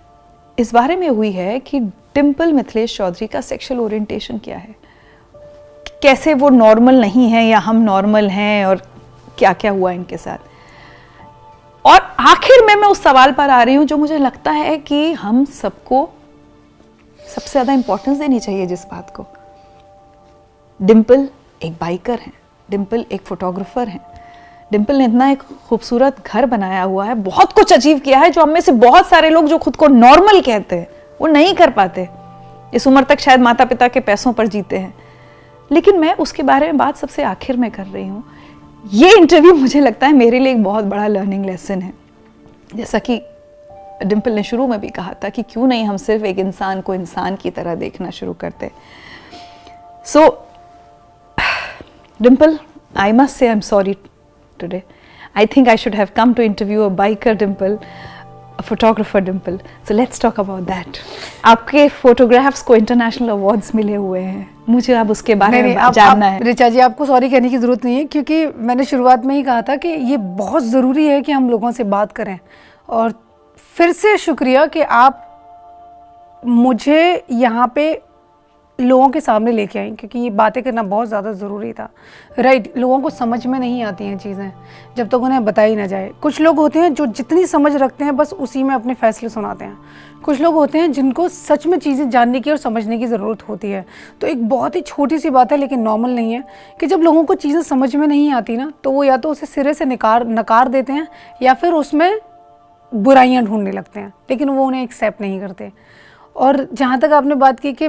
इस बारे में हुई है कि डिम्पल मिथिलेश चौधरी का सेक्सुअल ओरिएंटेशन क्या है, कैसे वो नॉर्मल नहीं है या हम नॉर्मल हैं, और क्या क्या हुआ इनके साथ। और आखिर में मैं उस सवाल पर आ रही हूँ जो मुझे लगता है कि हम सबको सबसे ज़्यादा इंपॉर्टेंस देनी चाहिए, जिस बात को। डिम्पल एक बाइकर हैं, डिम्पल एक फोटोग्राफर हैं, डिम्पल ने इतना एक खूबसूरत घर बनाया हुआ है, बहुत कुछ अचीव किया है जो हम में से बहुत सारे लोग जो खुद को नॉर्मल कहते हैं वो नहीं कर पाते। इस उम्र तक शायद माता पिता के पैसों पर जीते हैं, लेकिन मैं उसके बारे में बात सबसे आखिर में कर रही हूँ। ये इंटरव्यू मुझे लगता है मेरे लिए एक बहुत बड़ा लर्निंग लेसन है। जैसा कि डिम्पल ने शुरू में भी कहा था कि क्यों नहीं हम सिर्फ एक इंसान को इंसान की तरह देखना शुरू करते। So, Dimple, I must say I'm sorry today. I think I should have come to interview a biker Dimple, a photographer Dimple. So let's talk about that. आपके photographs को international awards मिले हुए हैं. मुझे अब उसके बारे में जानना है. ऋचा जी, आपको सॉरी कहने की ज़रूरत नहीं है, क्योंकि मैंने शुरुआत में ही कहा था कि ये बहुत ज़रूरी है कि हम लोगों से बात करें. और फिर से शुक्रिया कि आप मुझे यहाँ पे लोगों के सामने लेके आई, क्योंकि ये बातें करना बहुत ज़्यादा ज़रूरी था. राइट, लोगों को समझ में नहीं आती हैं चीज़ें जब तक उन्हें बताई ना जाए. कुछ लोग होते हैं जो जितनी समझ रखते हैं बस उसी में अपने फैसले सुनाते हैं. कुछ लोग होते हैं जिनको सच में चीज़ें जानने की और समझने की ज़रूरत होती है. तो एक बहुत ही छोटी सी बात है लेकिन नॉर्मल नहीं है कि जब लोगों को चीज़ें समझ में नहीं आती ना, तो वो या तो उसे सिरे से नकार देते हैं या फिर उसमें बुराइयाँ ढूंढने लगते हैं, लेकिन वो उन्हें एक्सेप्ट नहीं करते. और जहाँ तक आपने बात की कि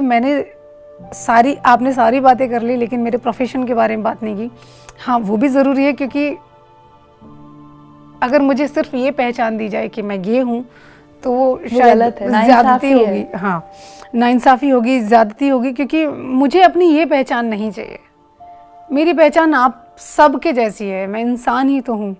आपने सारी बातें कर ली लेकिन मेरे प्रोफेशन के बारे में बात नहीं की. हाँ, वो भी ज़रूरी है, क्योंकि अगर मुझे सिर्फ ये पहचान दी जाए कि मैं ये हूँ तो वो शायद ज़्यादती होगी. हाँ, नाइंसाफ़ी होगी, ज़्यादती होगी, क्योंकि मुझे अपनी ये पहचान नहीं चाहिए. मेरी पहचान आप सब के जैसी है. मैं इंसान ही तो हूँ.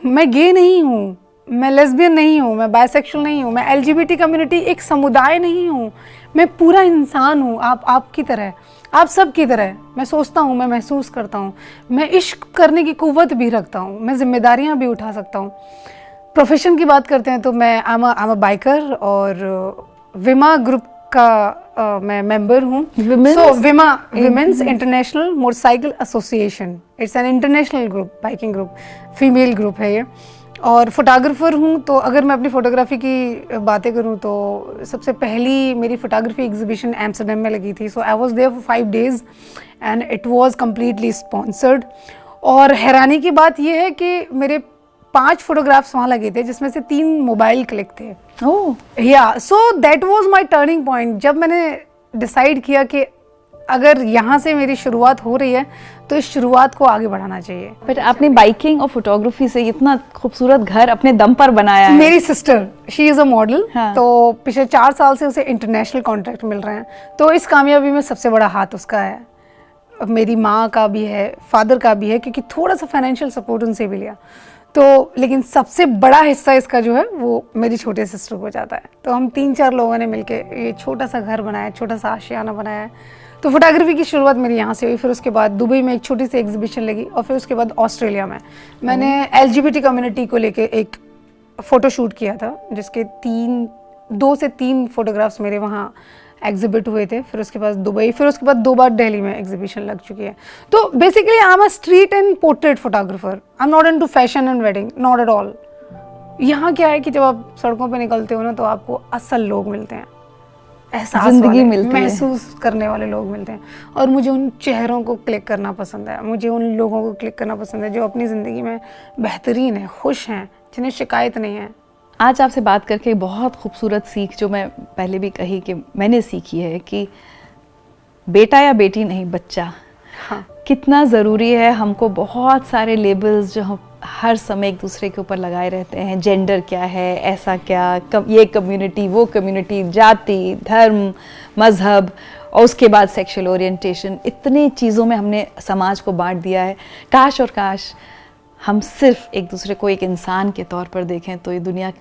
मैं गे नहीं हूँ, मैं लेस्बियन नहीं हूँ, मैं बायसेक्सुअल नहीं हूँ, मैं LGBT कम्युनिटी एक समुदाय नहीं हूँ. मैं पूरा इंसान हूँ, आपकी तरह, आप सब की तरह. मैं सोचता हूँ, मैं महसूस करता हूँ, मैं इश्क करने की कुव्वत भी रखता हूँ, मैं जिम्मेदारियाँ भी उठा सकता हूँ. प्रोफेशन की बात करते हैं तो मैं आई एम अ बाइकर और विमा ग्रुप का मैं मेंबर हूँ. सो विमा women's international motorcycle association, it's an international group, biking group, female group है ये. और फोटोग्राफर हूँ. तो अगर मैं अपनी फ़ोटोग्राफी की बातें करूँ तो सबसे पहली मेरी फ़ोटोग्राफी एग्जीबिशन एम्स्टर्डम में लगी थी. So I was there for 5 days and it was completely sponsored. और हैरानी की बात यह है कि मेरे 5 फोटोग्राफ्स वहाँ लगे थे, जिसमें से 3 मोबाइल क्लिक थे. या so that was my turning point. जब मैंने डिसाइड किया कि अगर यहाँ से मेरी शुरुआत हो रही है तो इस शुरुआत को आगे बढ़ाना चाहिए. बट आपने बाइकिंग और फोटोग्राफी से इतना खूबसूरत घर अपने दम पर बनाया है. मेरी sister, she is a model. तो पिछले 4 साल से उसे इंटरनेशनल कॉन्ट्रैक्ट मिल रहे हैं. तो इस कामयाबी में सबसे बड़ा हाथ उसका है. मेरी माँ का भी है, फादर का भी है, क्योंकि थोड़ा सा फाइनेंशियल सपोर्ट उनसे भी लिया. तो लेकिन सबसे बड़ा हिस्सा इसका जो है वो मेरी छोटे सिस्टर को जाता है. तो हम 3-4 लोगों ने मिलकर ये छोटा सा घर बनाया, छोटा सा आशियाना बनाया है. तो फोटोग्राफी की शुरुआत मेरी यहाँ से हुई. फिर उसके बाद दुबई में एक छोटी सी एग्जीबिशन लगी और फिर उसके बाद ऑस्ट्रेलिया में मैंने LGBT कम्युनिटी को लेके एक फ़ोटो शूट किया था, जिसके 2 से 3 फोटोग्राफ्स मेरे वहाँ एग्जिबिट हुए थे. फिर उसके बाद दुबई, फिर उसके बाद 2 बार दिल्ली में एग्जीबिशन लग चुकी है. तो basically I am a street and portrait photographer. I am not into fashion and wedding, not at all. यहाँ क्या है कि जब आप सड़कों पे निकलते हो ना तो आपको असल लोग मिलते हैं, एहसास जिंदगी मिलती है, महसूस करने वाले लोग मिलते हैं. और मुझे उन चेहरों को क्लिक करना पसंद है. मुझे उन लोगों को क्लिक करना पसंद है जो अपनी ज़िंदगी में बेहतरीन है, खुश हैं, जिन्हें शिकायत नहीं है. आज आपसे बात करके बहुत खूबसूरत सीख जो मैं पहले भी कही कि मैंने सीखी है कि बेटा या बेटी नहीं, बच्चा. हाँ, कितना ज़रूरी है. हमको बहुत सारे लेबल्स जो हम हर समय एक दूसरे के ऊपर लगाए रहते हैं. जेंडर क्या है, ऐसा क्या, ये कम्युनिटी, वो कम्युनिटी, जाति, धर्म, मज़हब, और उसके बाद सेक्सुअल ओरिएंटेशन. इतनी चीज़ों में हमने समाज को बांट दिया है. काश और काश हम सिर्फ एक दूसरे को एक इंसान के तौर पर देखें तो ये दुनिया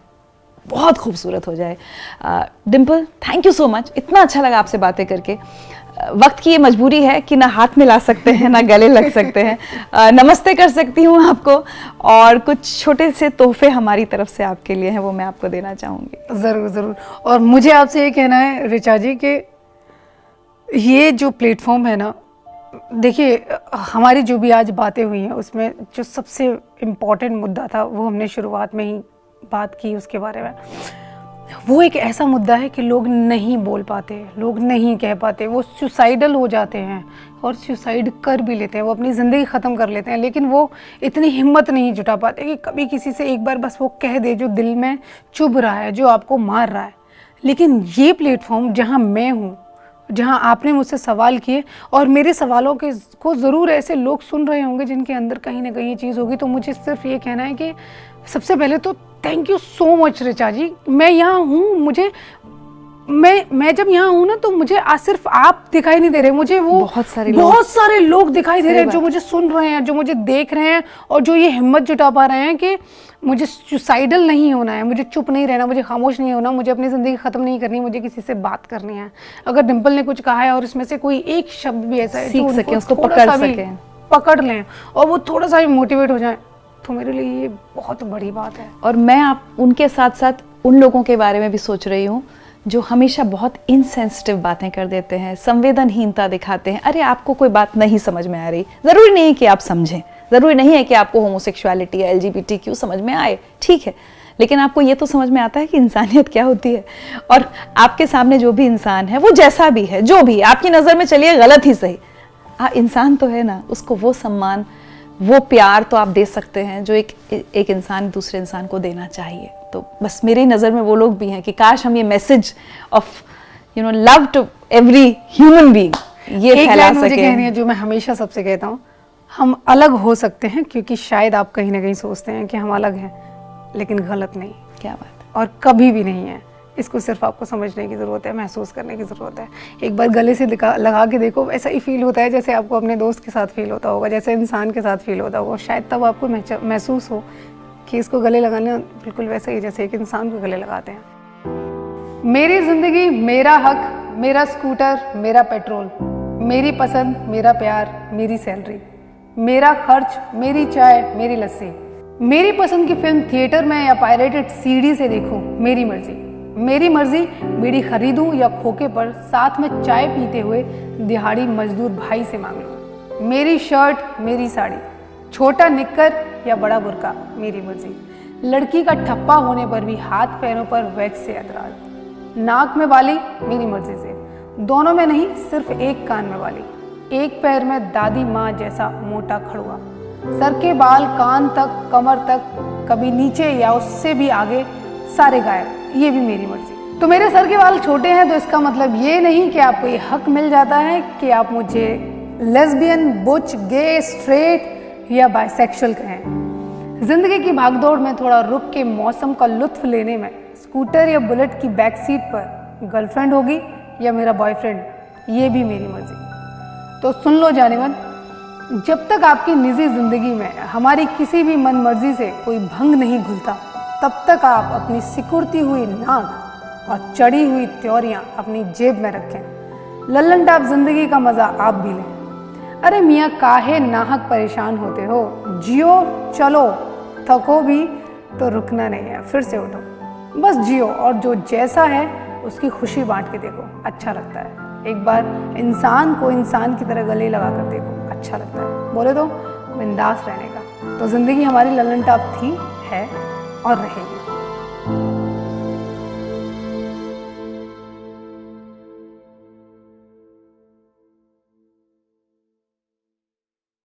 बहुत खूबसूरत हो जाए. Dimple, thank you so much. इतना अच्छा लगा आपसे बातें करके. वक्त की ये मजबूरी है कि ना हाथ मिला सकते हैं ना गले लग सकते हैं. नमस्ते कर सकती हूँ आपको, और कुछ छोटे से तोहफे हमारी तरफ से आपके लिए हैं, वो मैं आपको देना चाहूँगी. ज़रूर ज़रूर. और मुझे आपसे ये कहना है ऋचा जी कि ये जो प्लेटफॉर्म है ना, देखिए हमारी जो भी आज बातें हुई हैं उसमें जो सबसे इम्पॉर्टेंट मुद्दा था वो हमने शुरुआत में ही बात की उसके बारे में. वो एक ऐसा मुद्दा है कि लोग नहीं बोल पाते, लोग नहीं कह पाते. वो सुसाइडल हो जाते हैं और सुसाइड कर भी लेते हैं, वो अपनी ज़िंदगी ख़त्म कर लेते हैं, लेकिन वो इतनी हिम्मत नहीं जुटा पाते कि कभी किसी से एक बार बस वो कह दे जो दिल में चुभ रहा है, जो आपको मार रहा है. लेकिन ये प्लेटफॉर्म जहाँ मैं हूँ, जहाँ आपने मुझसे सवाल किए, और मेरे सवालों को ज़रूर ऐसे लोग सुन रहे होंगे जिनके अंदर कहीं ना कहीं ये चीज़ होगी, तो मुझे सिर्फ ये कहना है कि सबसे पहले तो thank you so much Richa ji. मैं यहाँ हूँ, मुझे मैं जब यहाँ हूँ ना तो मुझे आज सिर्फ आप दिखाई नहीं दे रहे, मुझे वो बहुत सारे लोग दिखाई दे रहे हैं जो मुझे सुन रहे हैं, जो मुझे देख रहे हैं, और जो ये हिम्मत जुटा पा रहे हैं कि मुझे सुसाइडल नहीं होना है, मुझे चुप नहीं रहना, मुझे खामोश नहीं होना, मुझे अपनी ज़िंदगी ख़त्म नहीं करनी, मुझे किसी से बात करनी है। अगर डिम्पल ने कुछ कहा है और इसमें से कोई एक शब्द भी ऐसा है सीख जो सके, उसको पकड़ लें और वो थोड़ा सा भी मोटिवेट हो जाए, तो मेरे लिए ये बहुत बड़ी बात है। और मैं आप उनके साथ साथ उन लोगों के बारे में भी सोच रही हूँ जो हमेशा बहुत इनसेंसिटिव बातें कर देते हैं, संवेदनहीनता दिखाते हैं। अरे आपको कोई बात नहीं समझ में आ रही, ज़रूरी नहीं है कि आप समझें, ज़रूरी नहीं है कि आपको होमोसेक्सुअलिटी या LGBTQ समझ में आए, ठीक है, लेकिन आपको ये तो समझ में आता है कि इंसानियत क्या होती है। और आपके सामने जो भी इंसान है, वो जैसा भी है, जो भी आपकी नज़र में चलिए गलत ही सही, इंसान तो है ना, उसको वो सम्मान, वो प्यार तो आप दे सकते हैं जो एक इंसान दूसरे इंसान को देना चाहिए। तो बस मेरी नज़र में वो लोग भी हैं कि काश हम ये message of love to every human being ये फैला सके। मुझे कहनी है जो मैं हमेशा सबसे कहता हूँ, हम अलग हो सकते हैं क्योंकि शायद आप कहीं ना कहीं सोचते हैं कि हम अलग हैं, लेकिन गलत नहीं। क्या बात है। और कभी भी नहीं है। इसको सिर्फ आपको समझने की ज़रूरत है, महसूस करने की ज़रूरत है। एक बार गले से लगा के देखो, ऐसा ही फील होता है जैसे आपको अपने दोस्त के साथ फील होता होगा, जैसे इंसान के साथ फील होता होगा। शायद तब आपको महसूस हो कि इसको गले लगाना बिल्कुल वैसे ही जैसे एक इंसान को गले लगाते हैं। मेरी ज़िंदगी, मेरा हक, मेरा स्कूटर, मेरा पेट्रोल, मेरी पसंद, मेरा प्यार, मेरी सैलरी, मेरा खर्च, मेरी चाय, मेरी लस्सी, मेरी पसंद की फिल्म थिएटर में या पायरेटेड CD से देखूं, मेरी मर्जी। मेरी मर्जी बीड़ी खरीदूं या खोके पर साथ में चाय पीते हुए दिहाड़ी मजदूर भाई से मांग लूं। मेरी शर्ट, मेरी साड़ी, छोटा निक्कर या बड़ा बुर्का, मेरी मर्जी। लड़की का ठप्पा होने पर भी हाथ पैरों पर वैक्स से ऐतराज। नाक में वाली, मेरी मर्जी से, दोनों में नहीं, सिर्फ एक कान में वाली। एक पैर में दादी माँ जैसा मोटा खड़ुआ, सर के बाल कान तक, कमर तक, कभी नीचे या उससे भी आगे, सारे गायब, ये भी मेरी मर्जी। तो मेरे सर के बाल छोटे हैं तो इसका मतलब ये नहीं कि आपको ये हक मिल जाता है कि आप मुझे लेस्बियन, बुच, गे, स्ट्रेट या बाइसेक्सुअल कहें। जिंदगी की भागदौड़ में थोड़ा रुक के मौसम का लुत्फ लेने में स्कूटर या बुलेट की बैक सीट पर गर्लफ्रेंड होगी या मेरा बॉयफ्रेंड, ये भी मेरी मर्जी। तो सुन लो जाने मन, जब तक आपकी निजी जिंदगी में हमारी किसी भी मन मर्जी से कोई भंग नहीं घुलता, तब तक आप अपनी सिकुड़ती हुई नाक और चढ़ी हुई त्योरियां अपनी जेब में रखें। लल्लन टाप जिंदगी का मजा आप भी लें। अरे मियाँ काहे नाहक परेशान होते हो, जियो, चलो, थको भी तो रुकना नहीं है, फिर से उठो, बस जियो और जो जैसा है उसकी खुशी बांट के देखो, अच्छा लगता है। एक बार इंसान को इंसान की तरह गले लगा कर देखो, अच्छा लगता है। बोले तो बिंदास रहने का। तो जिंदगी हमारी लल्लन टाप थी, है और रहेगी।